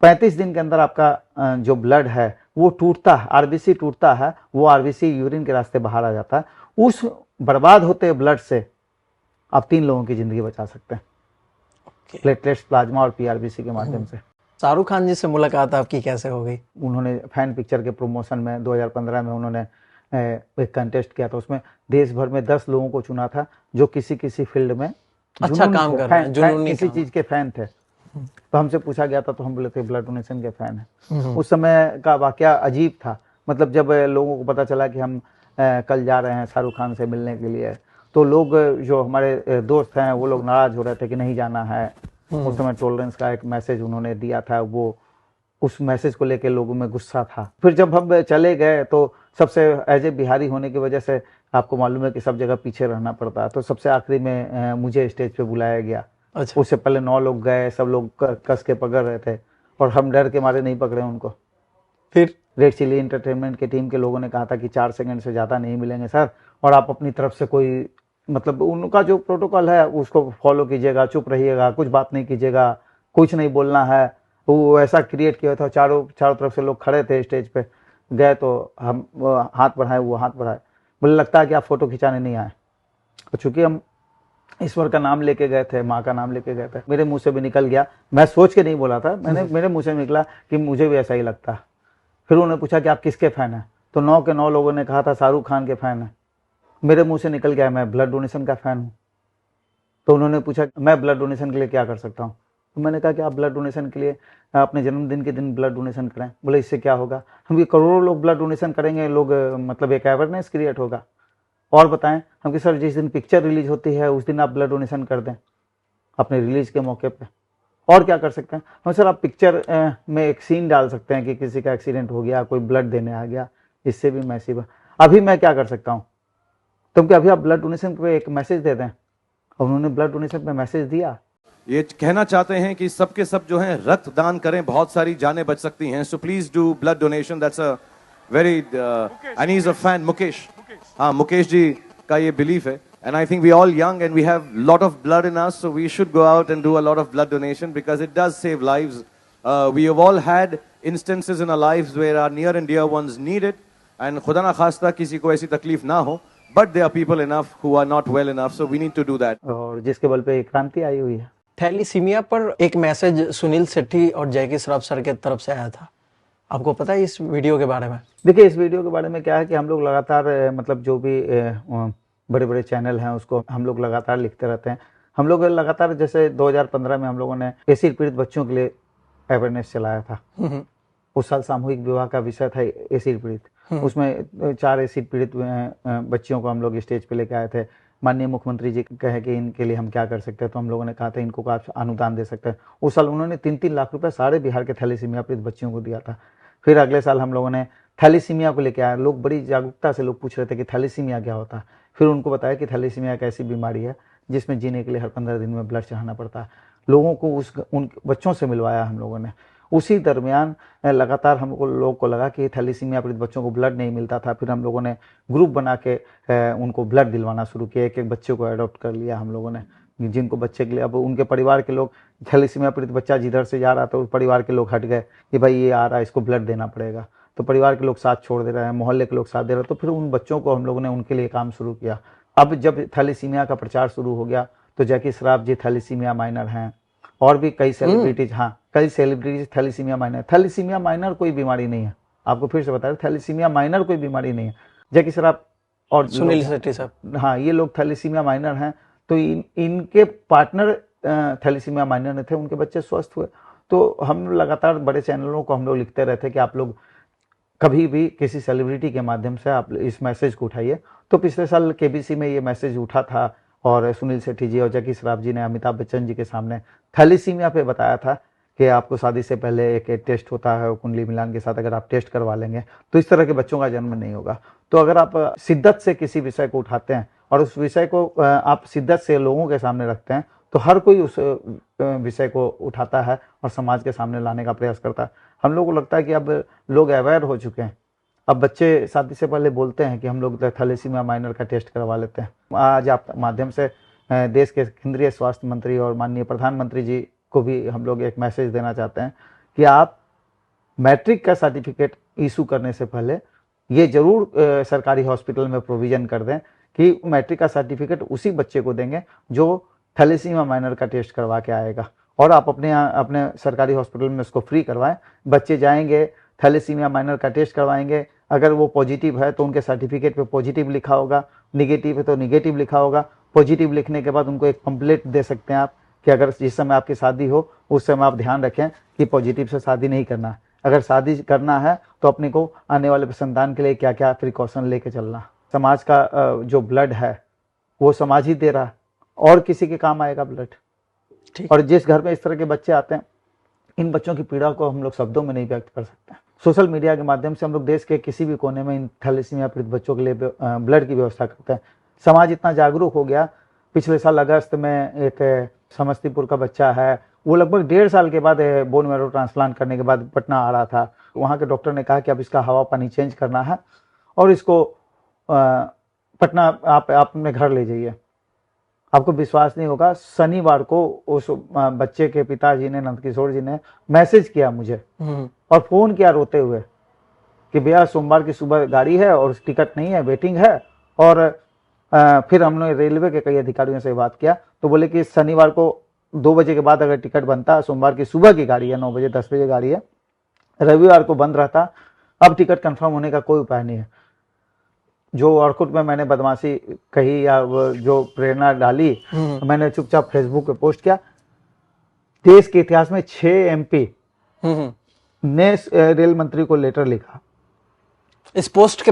35 दिन के अंदर आपका जो ब्लड है वो टूटता है, आरबीसी टूटता है, वो आरबीसी यूरिन के रास्ते बाहर आ जाता है। उस बर्बाद होते ब्लड से आप 3 लोगों की जिंदगी बचा सकते हैं, प्लेटलेट्स, प्लाज्मा और पीआरबीसी के माध्यम से। शाहरुख खान जी से मुलाकात आपकी कैसे हो गई? उन्होंने फैन पिक्चर के प्रमोशन में 2015 में उन्होंने एक कंटेस्ट किया था। उसमें देश भर में 10 लोगों को चुना था जो किसी फील्ड में अच्छा काम कर रहे हैं, जुनूनी किसी चीज के फैन थे। तो हमसे पूछा गया था तो हम बोले थे ब्लड डोनेशन के फैन है। उस समय का वाकया अजीब था। मतलब जब लोगों को पता चला कि हम कल जा रहे हैं शाहरुख खान से मिलने के लिए, तो लोग जो हमारे दोस्त हैं वो लोग नाराज हो रहे थे कि नहीं जाना है। उस समय टॉलरेंस का एक मैसेज उन्होंने दिया था, वो उस मैसेज को लेकर लोगों में गुस्सा था। फिर जब हम चले गए तो सबसे एज ए बिहारी होने की वजह से आपको मालूम है कि सब जगह पीछे रहना पड़ता है। तो सबसे आखिरी में मुझे स्टेज पे बुलाया गया। अच्छा। उससे पहले 9 लोग गए, सब लोग कस के पकड़ रहे थे और हम डर के मारे नहीं पकड़े उनको। फिर रेड चिली एंटरटेनमेंट के टीम के लोगों ने कहा था कि 4 सेकंड से ज़्यादा नहीं मिलेंगे सर, और आप अपनी तरफ से कोई मतलब उनका जो प्रोटोकॉल है उसको फॉलो कीजिएगा, चुप रहिएगा, कुछ बात नहीं कीजिएगा, कुछ नहीं बोलना है। वो ऐसा क्रिएट किया था। चारों तरफ से लोग खड़े थे। स्टेज पे गए तो हम हाथ बढ़ाए, वो हाथ बढ़ाए, बोले लगता है कि आप फोटो खिंचाने नहीं आए। तो चूंकि हम ईश्वर का नाम लेके गए थे, माँ का नाम लेके गए थे, मेरे मुंह से भी निकल गया। मैं सोच के नहीं बोला था, मेरे मुंह से निकला कि मुझे भी ऐसा ही लगता है। फिर उन्होंने पूछा कि आप किसके फैन हैं, तो 9 के 9 लोगों ने कहा था शाहरुख खान के फैन है। मेरे मुंह से निकल गया मैं ब्लड डोनेशन का फैन हूँ। तो उन्होंने पूछा मैं ब्लड डोनेशन के लिए क्या कर सकता हूँ। तो मैंने कहा कि आप ब्लड डोनेशन के लिए अपने जन्मदिन के दिन ब्लड डोनेशन करें। बोले इससे क्या होगा? हम ये करोड़ों लोग ब्लड डोनेशन करेंगे, लोग मतलब एक अवेयरनेस क्रिएट होगा। और बताएं हम कि सर जिस दिन पिक्चर रिलीज होती है उस दिन आप ब्लड डोनेशन कर दें अपने रिलीज के मौके पे। और क्या कर सकते हैं हम? सर आप पिक्चर में एक सीन डाल सकते हैं कि किसी का एक्सीडेंट हो गया, कोई ब्लड देने आ गया, इससे भी मैसिव है। अभी मैं क्या कर सकता हूँ? तुम क्या अभी आप ब्लड डोनेशन पे एक मैसेज दे दें। और उन्होंने ब्लड डोनेशन पे मैसेज दिया। ये कहना चाहते हैं कि सबके सब जो हैं रक्त दान करें, बहुत सारी जानें बच सकती हैं। So please do blood donation. That's a very and he is a fan, Mukesh. हाँ, मुकेश जी का ये बिलीफ है। And I think we all young and we have lot of blood in us, so we should go out and do a lot of blood donation because it does save lives. We have all had instances in our lives where our near and dear once need it, and खुदा ना खास्ता किसी को ऐसी तकलीफ ना हो, but there are people enough who are not well enough, so we need to do that. और जिसके बल पे क्रांति आई हुई है। थैलीसीमिया पर एक मैसेज सुनील शेट्टी और जैकी श्रॉफ सर के तरफ से आया था, आपको पता है इस वीडियो के बारे में? देखिए इस वीडियो के बारे में क्या है कि हम लोग लगातार मतलब जो भी बड़े बड़े चैनल हैं उसको हम लोग लगातार लिखते रहते हैं। हम लोग लगातार जैसे 2015 में हम लोगों ने एसिड पीड़ित बच्चों के लिए अवेयरनेस चलाया था। उस साल सामूहिक विवाह का विषय था एसिड पीड़ित। उसमें 4 एसिड पीड़ित बच्चियों को हम लोग स्टेज पे लेके आए थे। माननीय मुख्यमंत्री जी कहे कि इनके लिए हम क्या कर सकते हैं, तो हम लोगों ने कहा था इनको आप अनुदान दे सकते हैं। उस साल उन्होंने 3-3 लाख रुपए सारे बिहार के थैलीसीमिया पीड़ित बच्चियों को दिया था। फिर अगले साल हम लोगों ने थैलीसीमिया को लेकर आए। लोग बड़ी जागरूकता से लोग पूछ रहे थे कि थैलीसीमिया क्या होता है। फिर उनको बताया कि थैलीसीमिया एक ऐसी बीमारी है जिसमें जीने के लिए हर 15 दिन में ब्लड चढ़ाना पड़ता है। लोगों को उन बच्चों से मिलवाया हम लोगों ने। उसी दरमियान लगातार हमको लोगों को लगा कि थैलीसीमिया पीड़ित बच्चों को ब्लड नहीं मिलता था। फिर हम लोगों ने ग्रुप बना के उनको ब्लड दिलवाना शुरू किया। एक एक बच्चे को अडॉप्ट कर लिया हम लोगों ने। जिनको बच्चे के लिए, अब उनके परिवार के लोग, थैलेसीमिया पीड़ित बच्चा जिधर से जा रहा था उस परिवार के लोग हट गए कि भाई ये आ रहा है, इसको ब्लड देना पड़ेगा, तो परिवार के लोग साथ छोड़ दे रहे हैं, मोहल्ले के लोग साथ दे रहे हैं, तो फिर उन बच्चों को हम लोगों ने उनके लिए काम शुरू किया। अब जब थैलेसीमिया का प्रचार शुरू हो गया तो जैकी श्रॉफ जी थैलेसीमिया माइनर हैं, और भी कई सेलिब्रिटीज, हाँ कई celebrities thalassaemia minor. Thalassaemia minor कोई बीमारी नहीं है, आपको फिर से बता रहे, थैलेसीमिया माइनर कोई बीमारी नहीं है। जैकी श्रॉफ और सुनील शेट्टी साहब, हाँ ये लोग थैलेसीमिया माइनर हैं, तो इनके पार्टनर थैलेसीमिया माइनर ने थे, उनके बच्चे स्वस्थ हुए। तो हम लगातार बड़े चैनलों को हम लोग लिखते रहते कि आप लोग कभी भी किसी सेलिब्रिटी के माध्यम से आप इस मैसेज को उठाइए। तो पिछले साल केबीसी में ये मैसेज उठा था और सुनील शेट्टी जी और जैकी श्रॉफ जी ने अमिताभ बच्चन जी के सामने थैलेसीमिया पे बताया था कि आपको शादी से पहले एक टेस्ट होता है कुंडली मिलान के साथ, अगर आप टेस्ट करवा लेंगे तो इस तरह के बच्चों का जन्म नहीं होगा। तो अगर आप शिद्दत से किसी विषय को उठाते हैं और उस विषय को आप शिद्दत से लोगों के सामने रखते हैं तो हर कोई उस विषय को उठाता है और समाज के सामने लाने का प्रयास करता है। हम लोग को लगता है कि अब लोग अवेयर हो चुके हैं, अब बच्चे शादी से पहले बोलते हैं कि हम लोग थैलेसीमिया माइनर का टेस्ट करवा लेते हैं। आज आप माध्यम से देश के केंद्रीय स्वास्थ्य मंत्री और माननीय प्रधानमंत्री जी को भी हम लोग एक मैसेज देना चाहते हैं कि आप मैट्रिक का सर्टिफिकेट इशू करने से पहले ये जरूर सरकारी हॉस्पिटल में प्रोविजन कर दें कि मैट्रिक का सर्टिफिकेट उसी बच्चे को देंगे जो थैलेसीमिया माइनर का टेस्ट करवा के आएगा, और आप अपने सरकारी हॉस्पिटल में उसको फ्री करवाएं। बच्चे जाएंगे, थैलेसीमिया माइनर का टेस्ट करवाएंगे, अगर वो पॉजिटिव है तो उनके सर्टिफिकेट पे पॉजिटिव लिखा होगा, निगेटिव है तो निगेटिव लिखा होगा। पॉजिटिव लिखने के बाद उनको एक पंपलेट दे सकते हैं आप कि अगर जिस समय आपकी शादी हो उस समय आप ध्यान रखें कि पॉजिटिव से शादी नहीं करना है, अगर शादी करना है तो अपने को आने वाले संतान के लिए क्या क्या प्रिकॉशन लेके चलना। समाज का जो ब्लड है वो समाज ही दे रहा है और किसी के काम आएगा ब्लड। और जिस घर में इस तरह के बच्चे आते हैं, इन बच्चों की पीड़ा को हम लोग शब्दों में नहीं व्यक्त कर सकते। सोशल मीडिया के माध्यम से हम लोग देश के किसी भी कोने में इन थैलेसीमिया पीड़ित बच्चों के लिए ब्लड की व्यवस्था करते हैं। समाज इतना जागरूक हो गया, पिछले साल अगस्त में एक समस्तीपुर का बच्चा है, वो लगभग 1.5 साल के बाद बोन मैरो ट्रांसप्लांट करने के बाद पटना आ रहा था। वहाँ के डॉक्टर ने कहा कि अब इसका हवा पानी चेंज करना है और इसको पटना आप अपने घर ले जाइए। आपको विश्वास नहीं होगा, शनिवार को उस बच्चे के पिताजी ने, नंदकिशोर जी ने मैसेज किया मुझे और फोन किया रोते हुए कि भैया सोमवार की सुबह गाड़ी है और टिकट नहीं है, वेटिंग है। और फिर हमने रेलवे के कई अधिकारियों से बात किया तो बोले कि शनिवार को 2 बजे के बाद अगर टिकट बनता है, सोमवार की सुबह की गाड़ी है, 9 बजे 10 बजे गाड़ी है, रविवार को बंद रहता, अब टिकट कंफर्म होने का कोई उपाय नहीं है। जो ऑर्कुट में मैंने बदमाशी कही या जो प्रेरणा डाली, मैंने चुपचाप फेसबुक पे पोस्ट किया। देश के इतिहास में 6 MP ने रेल मंत्री को लेटर लिखा इस पोस्ट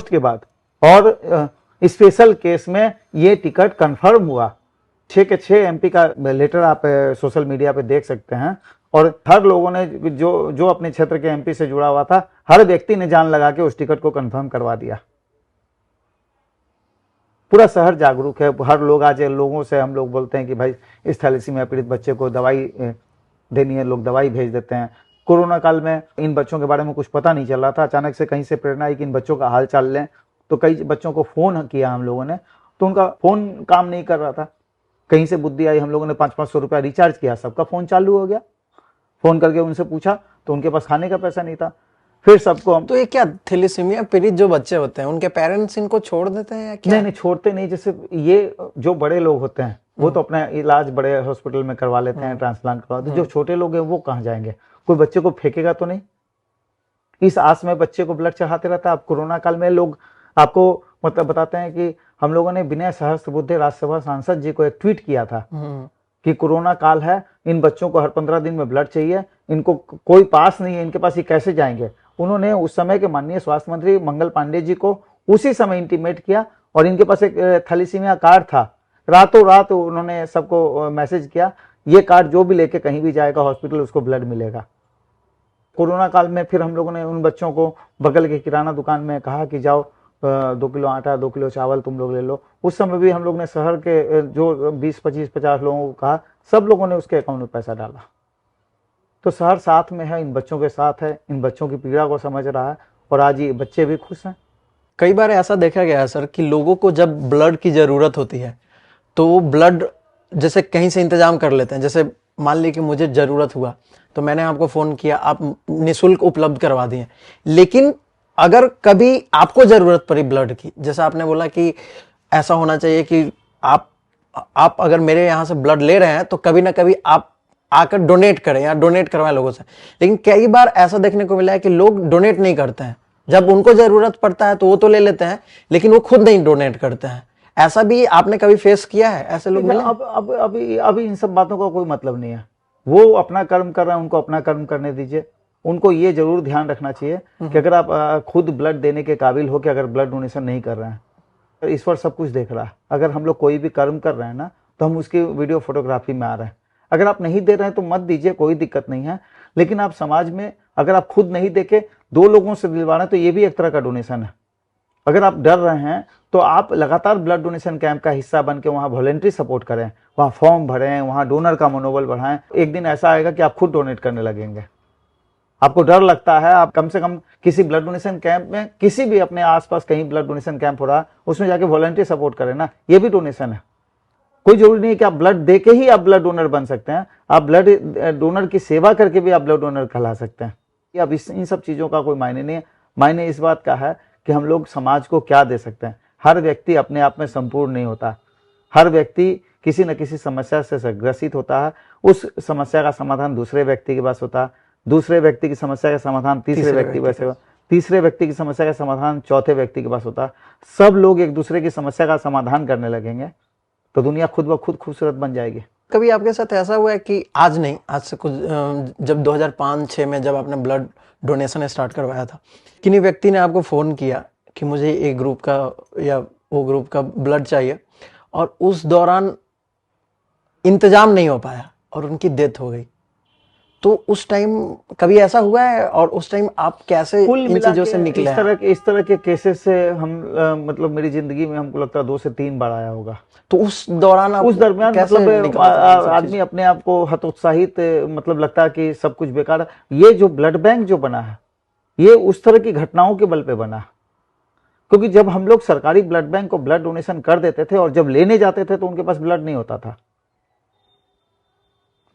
के बाद और स्पेशल केस में ये टिकट कंफर्म हुआ। 6 के 6 MP का लेटर आप सोशल मीडिया पे देख सकते हैं। और हर लोगों ने जो अपने क्षेत्र के MP से जुड़ा हुआ था, हर व्यक्ति ने जान लगा के उस टिकट को कंफर्म करवा दिया। पूरा शहर जागरूक है, हर लोग आज लोगों से हम लोग बोलते हैं कि भाई इस थैलेसीमिया पीड़ित बच्चे को दवाई देनी है, लोग दवाई भेज देते हैं। कोरोना काल में इन बच्चों के बारे में कुछ पता नहीं चल रहा था, अचानक से कहीं से प्रेरणा आई कि इन बच्चों का हाल चाल लें, तो कई बच्चों को फोन किया हम लोगों ने, तो उनका फोन काम नहीं कर रहा था। कहीं से बुद्धि आई, हम लोगों ने 500-500 रुपया रिचार्ज किया, सबका फोन चालू हो गया। फोन करके उनसे पूछा तो उनके पास खाने का पैसा नहीं था। फिर सबको हम, तो ये क्या थैलेसीमिया पीड़ित जो बच्चे होते हैं उनके पेरेंट्स इनको छोड़ देते हैं या क्या? नहीं छोड़ते नहीं। जैसे ये जो बड़े लोग होते हैं वो तो अपना इलाज बड़े हॉस्पिटल में करवा लेते हैं, ट्रांसप्लांट करवाते हैं। जो छोटे लोग हैं वो कहाँ जाएंगे? कोई बच्चे को फेंकेगा तो नहीं, इस आस में बच्चे को ब्लड चढ़ाते रहता है। अब कोरोना काल में लोग आपको मतलब बताते हैं कि हम लोगों ने विनय सहस्त्रबुद्धे राज्यसभा सांसद जी को एक ट्वीट किया था कि कोरोना काल है, इन बच्चों को हर 15 दिन में ब्लड चाहिए, इनको कोई पास नहीं है, इनके पास ये कैसे जाएंगे। उन्होंने उस समय के माननीय स्वास्थ्य मंत्री मंगल पांडे जी को उसी समय इंटीमेट किया और इनके पास एक थैलेसीमिया कार्ड था। रातों रात उन्होंने सबको मैसेज किया, ये कार्ड जो भी लेके कहीं भी जाएगा हॉस्पिटल उसको ब्लड मिलेगा। कोरोना काल में फिर हम लोगों ने उन बच्चों को बगल के किराना दुकान में कहा कि जाओ 2 किलो आटा 2 किलो चावल तुम लोग ले लो। उस समय भी हम लोग ने शहर के जो 20, 25, 50 लोगों को कहा, सब लोगों ने उसके अकाउंट में पैसा डाला। तो शहर साथ में है, इन बच्चों के साथ है, इन बच्चों की पीड़ा को समझ रहा है और आज ये बच्चे भी खुश हैं। कई बार ऐसा देखा गया है सर कि लोगों को जब ब्लड की जरूरत होती है तो ब्लड जैसे कहीं से इंतजाम कर लेते हैं, जैसे मान ली कि मुझे जरूरत हुआ तो मैंने आपको फोन किया, आप निःशुल्क उपलब्ध करवा दिए। लेकिन अगर कभी आपको जरूरत पड़ी ब्लड की, जैसे आपने बोला कि ऐसा होना चाहिए कि आप अगर मेरे यहाँ से ब्लड ले रहे हैं तो कभी ना कभी आप आकर डोनेट करें या डोनेट करवाएं लोगों से। लेकिन कई बार ऐसा देखने को मिला है कि लोग डोनेट नहीं करते हैं, जब उनको जरूरत पड़ता है तो वो तो ले लेते हैं लेकिन वो खुद नहीं डोनेट करते हैं। ऐसा भी आपने कभी फेस किया है? ऐसे लोग मिले? अब अभी इन सब बातों का कोई मतलब नहीं है। वो अपना कर्म कर रहे हैं, उनको अपना कर्म करने दीजिए। उनको ये जरूर ध्यान रखना चाहिए कि अगर आप खुद ब्लड देने के काबिल हो कि अगर ब्लड डोनेशन नहीं कर रहे हैं, तो ईश्वर सब कुछ देख रहा है। अगर हम लोग कोई भी कर्म कर रहे हैं ना, तो हम उसकी वीडियो फोटोग्राफी में आ रहे हैं। अगर आप नहीं दे रहे हैं तो मत दीजिए, कोई दिक्कत नहीं है। लेकिन आप समाज में अगर आप खुद नहीं देके 2 लोगों से दिलवा रहे हैं तो ये भी एक तरह का डोनेशन है। अगर आप डर रहे हैं तो आप लगातार ब्लड डोनेशन कैंप का हिस्सा बन के वहां वॉलंटरी सपोर्ट करें, वहां फॉर्म भरें, वहां डोनर का मनोबल बढ़ाएं। एक दिन ऐसा आएगा कि आप खुद डोनेट करने लगेंगे। आपको डर लगता है, आप कम से कम किसी ब्लड डोनेशन कैंप में, किसी भी अपने आसपास कहीं ब्लड डोनेशन कैंप हो रहा है उसमें जाके वॉलंटरी सपोर्ट करें ना, ये भी डोनेशन है। कोई जरूरी नहीं है कि आप ब्लड देके ही आप ब्लड डोनर बन सकते हैं। आप ब्लड डोनर की सेवा करके भी आप ब्लड डोनर कहला सकते हैं। अब इन सब चीजों का कोई मायने नहीं है। मायने इस बात का है कि हम लोग समाज को क्या दे सकते हैं। हर व्यक्ति अपने आप में संपूर्ण नहीं होता। हर व्यक्ति किसी न किसी समस्या से ग्रसित होता है। उस समस्या का समाधान दूसरे व्यक्ति के पास होता है, दूसरे व्यक्ति की समस्या का समाधान तीसरे व्यक्ति के पास होता है, तीसरे व्यक्ति की समस्या का समाधान चौथे व्यक्ति के पास होता है। सब लोग एक दूसरे की समस्या का समाधान करने लगेंगे तो दुनिया खुद ब खुद खूबसूरत बन जाएगी। कभी आपके साथ ऐसा हुआ है कि आज नहीं, आज से कुछ जब 2005-06 में जब आपने ब्लड डोनेशन स्टार्ट करवाया था, किन्हीं व्यक्ति ने आपको फ़ोन किया कि मुझे एक ग्रुप का या वो ग्रुप का ब्लड चाहिए और उस दौरान इंतजाम नहीं हो पाया और उनकी डेथ हो गई, तो उस टाइम कभी ऐसा हुआ है? और उस टाइम आप कैसे इन चीजों से निकले? इस तरह के केसेस से हम मतलब मेरी जिंदगी में हमको लगता है 2 से 3 बार आया होगा। तो उस दौरान उस दरमियान मतलब आदमी अपने आप को हतोत्साहित मतलब लगता है कि सब कुछ बेकार है। ये जो ब्लड बैंक जो बना है ये उस तरह की घटनाओं के बल पे बना, क्योंकि जब हम लोग सरकारी ब्लड बैंक को ब्लड डोनेशन कर देते थे और जब लेने जाते थे तो उनके पास ब्लड नहीं होता था,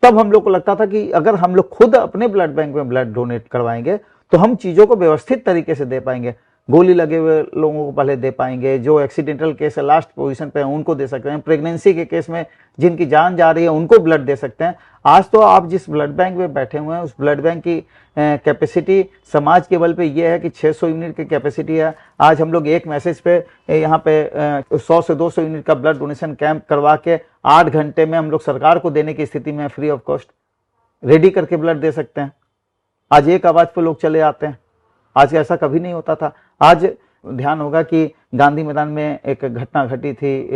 तब हम लोग को लगता था कि अगर हम लोग खुद अपने ब्लड बैंक में ब्लड डोनेट करवाएंगे तो हम चीजों को व्यवस्थित तरीके से दे पाएंगे। गोली लगे हुए लोगों को पहले दे पाएंगे, जो एक्सीडेंटल केस है लास्ट पोजीशन पे है उनको दे सकते हैं, प्रेगनेंसी के केस में जिनकी जान जा रही है उनको ब्लड दे सकते हैं। आज तो आप जिस ब्लड बैंक में बैठे हुए हैं उस ब्लड बैंक की कैपेसिटी समाज के बल पे ये है कि 600 यूनिट की कैपेसिटी है। आज हम लोग एक मैसेज पे यहाँ पे 100 से 200 यूनिट का ब्लड डोनेशन कैंप करवा के 8 घंटे में हम लोग सरकार को देने की स्थिति में फ्री ऑफ कॉस्ट रेडी करके ब्लड दे सकते हैं। आज एक आवाज पे लोग चले आते हैं। आज ऐसा कभी नहीं होता था। आज ध्यान होगा कि गांधी मैदान में एक घटना घटी थी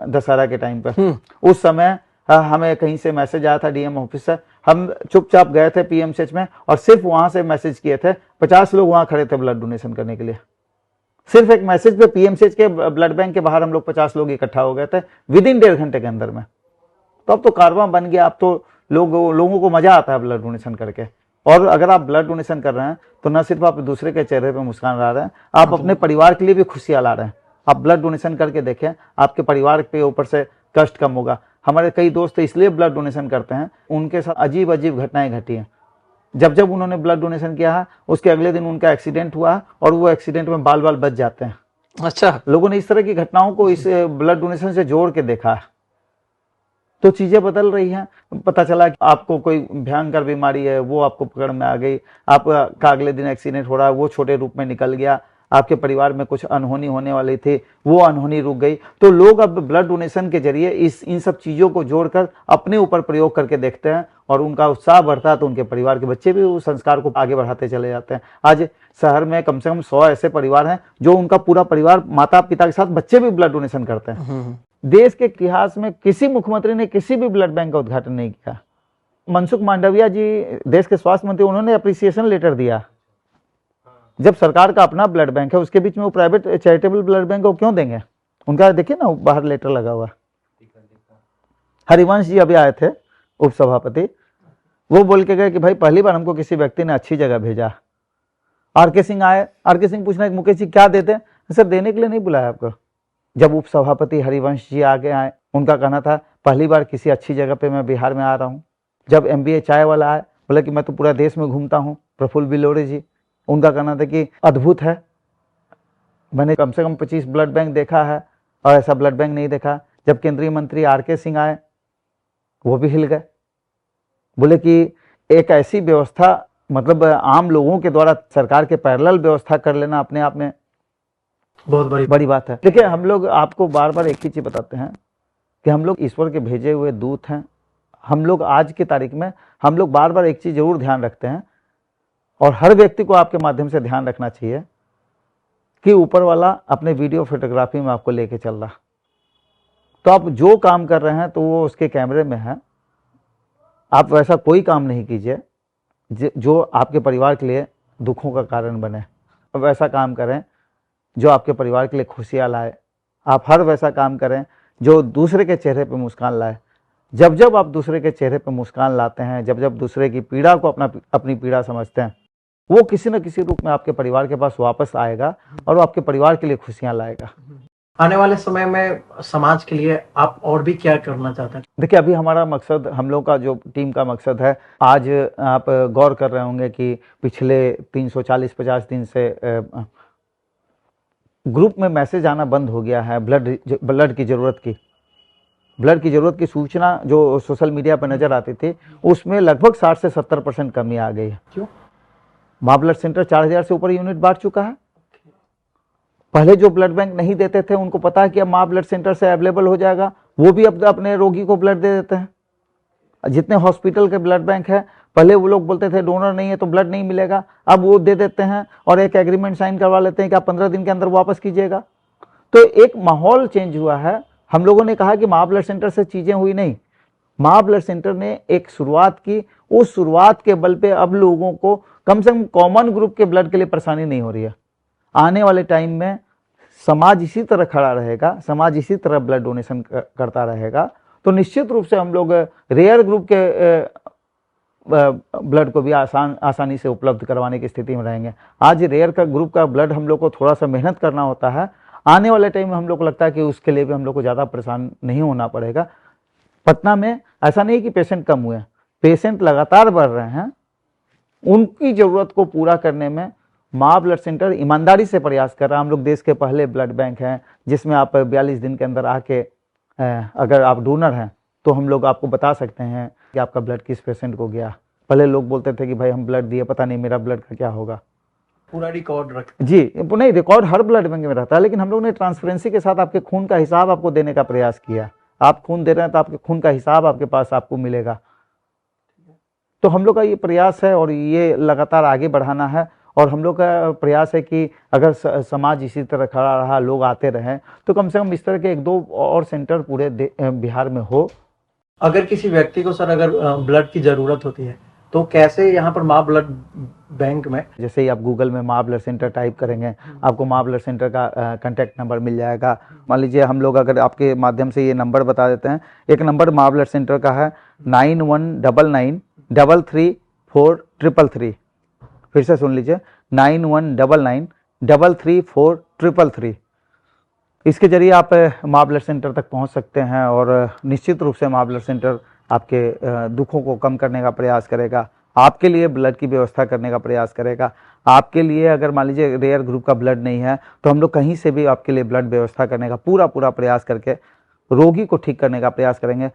दशहरा के टाइम पर। उस समय हमें कहीं से मैसेज आया था डीएम ऑफिस से, हम चुपचाप गए थे पीएमसीएच में और सिर्फ वहां से मैसेज किए थे। 50 लोग वहां खड़े थे ब्लड डोनेशन करने के लिए। सिर्फ एक मैसेज पे पीएमसीएच के ब्लड बैंक के बाहर हम लोग 50 लोग इकट्ठा हो गए थे विद इन 1.5 घंटे के अंदर में। तो अब तो कारवां बन गया। अब तो लोगों को मजा आता है ब्लड डोनेशन करके। और अगर आप ब्लड डोनेशन कर रहे हैं तो न सिर्फ आप दूसरे के चेहरे पे मुस्कान ला रहे हैं, आप अपने परिवार के लिए भी खुशियां ला रहे हैं। आप ब्लड डोनेशन करके देखें, आपके परिवार पे ऊपर से कष्ट कम होगा। हमारे कई दोस्त इसलिए ब्लड डोनेशन करते हैं, उनके साथ अजीब अजीब घटनाएं घटी हैं। जब उन्होंने ब्लड डोनेशन किया है उसके अगले दिन उनका एक्सीडेंट हुआ और वो एक्सीडेंट में बाल बच जाते हैं। अच्छा, लोगों ने इस तरह की घटनाओं को इस ब्लड डोनेशन से जोड़ के देखा है। तो चीजें बदल रही हैं। पता चला कि आपको कोई भयंकर बीमारी है, वो आपको पकड़ में आ गई, आपका अगले दिन एक्सीडेंट हो रहा है, वो छोटे रूप में निकल गया, आपके परिवार में कुछ अनहोनी होने वाली थी, वो अनहोनी रुक गई। तो लोग अब ब्लड डोनेशन के जरिए इन सब चीजों को जोड़कर अपने ऊपर प्रयोग करके देखते हैं और उनका उत्साह बढ़ता है तो उनके परिवार के बच्चे भी उस संस्कार को आगे बढ़ाते चले जाते हैं। आज शहर में कम से कम 100 ऐसे परिवार हैं जो उनका पूरा परिवार माता पिता के साथ बच्चे भी ब्लड डोनेशन करते हैं। देश के इतिहास में किसी मुख्यमंत्री ने किसी भी ब्लड बैंक का उद्घाटन नहीं किया। मनसुख मांडविया जी देश के स्वास्थ्य मंत्री, उन्होंने अप्रिसिएशन लेटर दिया। जब सरकार का अपना ब्लड बैंक है उसके बीच में वो प्राइवेट चैरिटेबल ब्लड बैंक को क्यों देंगे? उनका देखिए ना बाहर लेटर लगा हुआ। हरिवंश जी अभी आए थे उपसभापति, वो बोल के गए कि भाई पहली बार हमको किसी व्यक्ति ने अच्छी जगह भेजा। आरके सिंह आए, आरके सिंह पूछना मुकेश जी क्या देते? सर देने के लिए नहीं बुलाया आपको। जब उपसभापति हरिवंश जी आगे आए उनका कहना था पहली बार किसी अच्छी जगह पे मैं बिहार में आ रहा हूँ। जब MBA चाय वाला आए, बोले कि मैं तो पूरा देश में घूमता हूँ, प्रफुल्ल बिलोरे जी, उनका कहना था कि अद्भुत है, मैंने कम से कम 25 ब्लड बैंक देखा है और ऐसा ब्लड बैंक नहीं देखा। जब केंद्रीय मंत्री RK सिंह आए, वो भी हिल गए, बोले कि एक ऐसी व्यवस्था, मतलब आम लोगों के द्वारा सरकार के पैरेलल व्यवस्था कर लेना अपने आप में बहुत बड़ी बात है। देखिए, हम लोग आपको बार बार एक ही चीज बताते हैं कि हम लोग ईश्वर के भेजे हुए दूत हैं। हम लोग आज की तारीख में हम लोग बार बार एक चीज जरूर ध्यान रखते हैं, और हर व्यक्ति को आपके माध्यम से ध्यान रखना चाहिए कि ऊपर वाला अपने वीडियो फोटोग्राफी में आपको लेके चल रहा, तो आप जो काम कर रहे हैं तो वो उसके कैमरे में है। आप वैसा कोई काम नहीं कीजिए जो आपके परिवार के लिए दुखों का कारण बने। वैसा काम करें जो आपके परिवार के लिए खुशियाँ लाए। आप हर वैसा काम करें जो दूसरे के चेहरे पर मुस्कान लाए। जब जब आप दूसरे के चेहरे पर मुस्कान लाते हैं, जब जब दूसरे की पीड़ा को अपनी पीड़ा समझते हैं, वो किसी न किसी रूप में आपके परिवार के पास वापस आएगा और वो आपके परिवार के लिए खुशियां लाएगा। आने वाले समय में समाज के लिए आप और भी क्या करना चाहते हैं? देखिए, अभी हमारा मकसद, हम लोग का जो टीम का मकसद है, आज आप गौर कर रहे होंगे कि पिछले 340-50 दिन से ग्रुप में मैसेज आना बंद हो गया है ब्लड की ज़रूरत की सूचना जो सोशल मीडिया पर नजर आती थी, उसमें लगभग 60 से 70% कमी आ गई है। क्यों? माँ ब्लड सेंटर 4000 से ऊपर यूनिट बांट चुका है। पहले जो ब्लड बैंक नहीं देते थे, उनको पता है कि अब माँ ब्लड सेंटर से अवेलेबल हो जाएगा, वो भी अब अपने रोगी को ब्लड दे देते हैं। जितने हॉस्पिटल के ब्लड बैंक है, पहले वो लोग बोलते थे डोनर नहीं है तो ब्लड नहीं मिलेगा, अब वो दे देते हैं और एक एग्रीमेंट साइन करवा लेते हैं कि आप 15 दिन के अंदर वापस कीजिएगा। तो एक माहौल चेंज हुआ है। हम लोगों ने कहा कि माँ ब्लड सेंटर से चीजें हुई नहीं, माँ ब्लड सेंटर ने एक शुरुआत की, उस शुरुआत के बल पे अब लोगों को कम से कम कॉमन ग्रुप के ब्लड के लिए परेशानी नहीं हो रही है। आने वाले टाइम में समाज इसी तरह खड़ा रहेगा, समाज इसी तरह ब्लड डोनेशन करता रहेगा, तो निश्चित रूप से हम लोग रेयर ग्रुप के ब्लड को भी आसानी से उपलब्ध करवाने की स्थिति में रहेंगे। आज रेयर का ग्रुप का ब्लड हम लोग को थोड़ा सा मेहनत करना होता है, आने वाले टाइम में हम लोग को लगता है कि उसके लिए भी हम लोग को ज़्यादा परेशान नहीं होना पड़ेगा। पटना में ऐसा नहीं कि पेशेंट कम हुए, पेशेंट लगातार बढ़ रहे हैं। उनकी ज़रूरत को पूरा करने में माँ ब्लड सेंटर ईमानदारी से प्रयास कर रहा है। हम लोग देश के पहले ब्लड बैंक हैं जिसमें आप 42 दिन के अंदर आके अगर आप डोनर हैं तो हम लोग आपको बता सकते हैं कि आपका ब्लड किस पेशेंट को गया। पहले लोग बोलते थे कि भाई हम ब्लड दिए, पता नहीं मेरा ब्लड का क्या होगा। पूरा रिकॉर्ड रख जी नहीं, रिकॉर्ड हर ब्लड बैंक में रहता है, लेकिन हम लोग ने ट्रांसपेरेंसी के साथ आपके खून का हिसाब आपको देने का प्रयास किया। आप खून दे रहे हैं तो आपके खून का हिसाब आपके पास आपको मिलेगा। तो हम लोग का ये प्रयास है और ये लगातार आगे बढ़ाना है, और हम लोग का प्रयास है कि अगर समाज इसी तरह खड़ा रहा, लोग आते रहें, तो कम से कम इस तरह के 1-2 और सेंटर पूरे बिहार में हो। अगर किसी व्यक्ति को सर अगर ब्लड की जरूरत होती है तो कैसे यहाँ पर माँ ब्लड बैंक में, जैसे ही आप गूगल में माँ ब्लड सेंटर टाइप करेंगे, आपको माँ ब्लड सेंटर का कांटेक्ट नंबर मिल जाएगा। मान लीजिए हम लोग अगर आपके माध्यम से ये नंबर बता देते हैं, एक नंबर माँ ब्लड सेंटर का है 9199334333। फिर से सुन लीजिए, 9199334333। इसके जरिए आप माँ ब्लड सेंटर तक पहुंच सकते हैं और निश्चित रूप से माँ ब्लड सेंटर आपके दुखों को कम करने का प्रयास करेगा, आपके लिए ब्लड की व्यवस्था करने का प्रयास करेगा। आपके लिए अगर मान लीजिए रेयर ग्रुप का ब्लड नहीं है तो हम लोग कहीं से भी आपके लिए ब्लड व्यवस्था करने का पूरा प्रयास करके रोगी को ठीक करने का प्रयास करेंगे।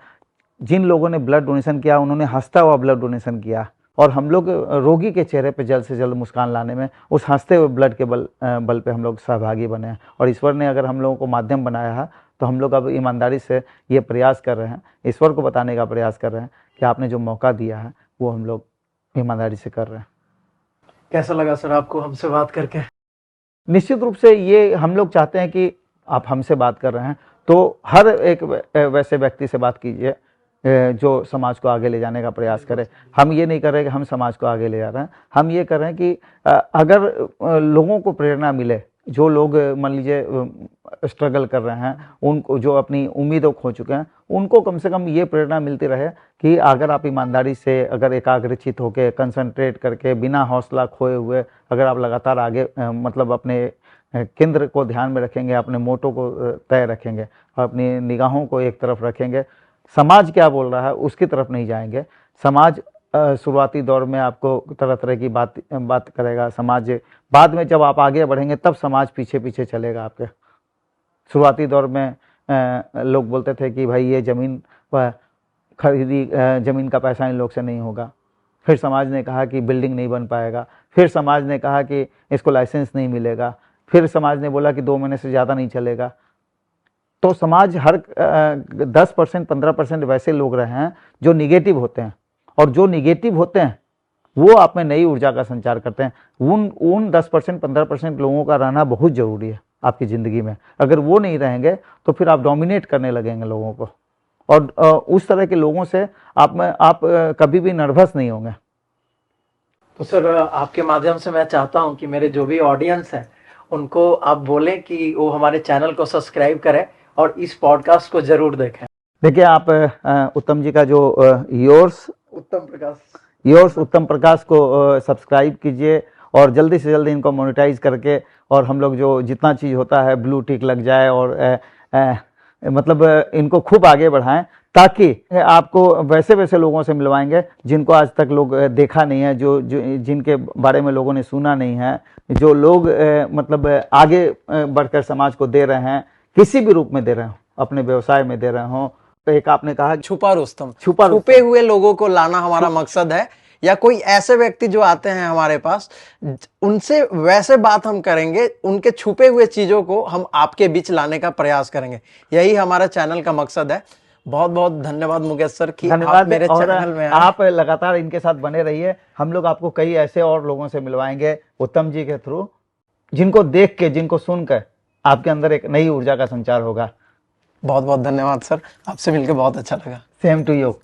जिन लोगों ने ब्लड डोनेशन किया उन्होंने हंसता हुआ ब्लड डोनेशन किया, और हम लोग रोगी के चेहरे पे जल्द से जल्द मुस्कान लाने में उस हंसते हुए ब्लड के बल पे हम लोग सहभागी बने हैं। और ईश्वर ने अगर हम लोगों को माध्यम बनाया है तो हम लोग अब ईमानदारी से ये प्रयास कर रहे हैं, ईश्वर को बताने का प्रयास कर रहे हैं कि आपने जो मौका दिया है वो हम लोग ईमानदारी से कर रहे हैं। कैसा लगा सर आपको हमसे बात करके? निश्चित रूप से ये हम लोग चाहते हैं कि आप हमसे बात कर रहे हैं तो हर एक वैसे व्यक्ति से बात कीजिए जो समाज को आगे ले जाने का प्रयास करे। हम ये नहीं कर रहे कि हम समाज को आगे ले जा रहे हैं, हम ये कर रहे हैं कि अगर लोगों को प्रेरणा मिले, जो लोग मान लीजिए स्ट्रगल कर रहे हैं, उनको जो अपनी उम्मीदों खो चुके हैं, उनको कम से कम ये प्रेरणा मिलती रहे कि अगर आप ईमानदारी से, अगर एकाग्रचित होकर कंसंट्रेट करके बिना हौसला खोए हुए अगर आप लगातार आगे मतलब अपने केंद्र को ध्यान में रखेंगे, अपने मोटो को तय रखेंगे और अपनी निगाहों को एक तरफ रखेंगे, समाज क्या बोल रहा है उसकी तरफ नहीं जाएंगे। समाज शुरुआती दौर में आपको तरह तरह की बात करेगा, समाज बाद में जब आप आगे बढ़ेंगे तब समाज पीछे पीछे चलेगा आपके। शुरुआती दौर में लोग बोलते थे कि भाई ये ज़मीन खरीदी, ज़मीन का पैसा इन लोग से नहीं होगा। फिर समाज ने कहा कि बिल्डिंग नहीं बन पाएगा। फिर समाज ने कहा कि इसको लाइसेंस नहीं मिलेगा। फिर समाज ने बोला कि 2 महीने से ज़्यादा नहीं चलेगा। तो समाज हर 10% 15% वैसे लोग रहे हैं जो निगेटिव होते हैं, और जो निगेटिव होते हैं वो आप में नई ऊर्जा का संचार करते हैं। उन 10% 15% लोगों का रहना बहुत ज़रूरी है आपकी ज़िंदगी में। अगर वो नहीं रहेंगे तो फिर आप डोमिनेट करने लगेंगे लोगों को, और उस तरह के लोगों से आप कभी भी नर्वस नहीं होंगे। तो सर, आपके माध्यम से मैं चाहता हूं कि मेरे जो भी ऑडियंस है उनको आप बोलें कि वो हमारे चैनल को सब्सक्राइब करें और इस पॉडकास्ट को जरूर देखें। देखिए, आप उत्तम जी का जो योर्स उत्तम प्रकाश को सब्सक्राइब कीजिए, और जल्दी से जल्दी इनको मोनेटाइज करके, और हम लोग जो जितना चीज़ होता है ब्लू टिक लग जाए, और मतलब इनको खूब आगे बढ़ाएं, ताकि आपको वैसे वैसे लोगों से मिलवाएंगे जिनको आज तक लोग देखा नहीं है, जो जिनके बारे में लोगों ने सुना नहीं है, जो लोग मतलब आगे बढ़कर समाज को दे रहे हैं, किसी भी रूप में दे रहे हो, अपने व्यवसाय में दे रहे हो। तो एक आपने कहा छुपा रुस्तम, छुपे हुए लोगों को लाना हमारा मकसद है, या कोई ऐसे व्यक्ति जो आते हैं हमारे पास, उनसे वैसे बात हम करेंगे, उनके छुपे हुए चीजों को हम आपके बीच लाने का प्रयास करेंगे। यही हमारा चैनल का मकसद है। बहुत बहुत धन्यवाद मुकेश सर कि आप मेरे चैनल में आप लगातार इनके साथ बने रहिए। हम लोग आपको कई ऐसे और लोगों से मिलवाएंगे उत्तम जी के थ्रू, जिनको देख के, जिनको सुनकर आपके अंदर एक नई ऊर्जा का संचार होगा। बहुत बहुत धन्यवाद सर, आपसे मिलकर बहुत अच्छा लगा। Same to you.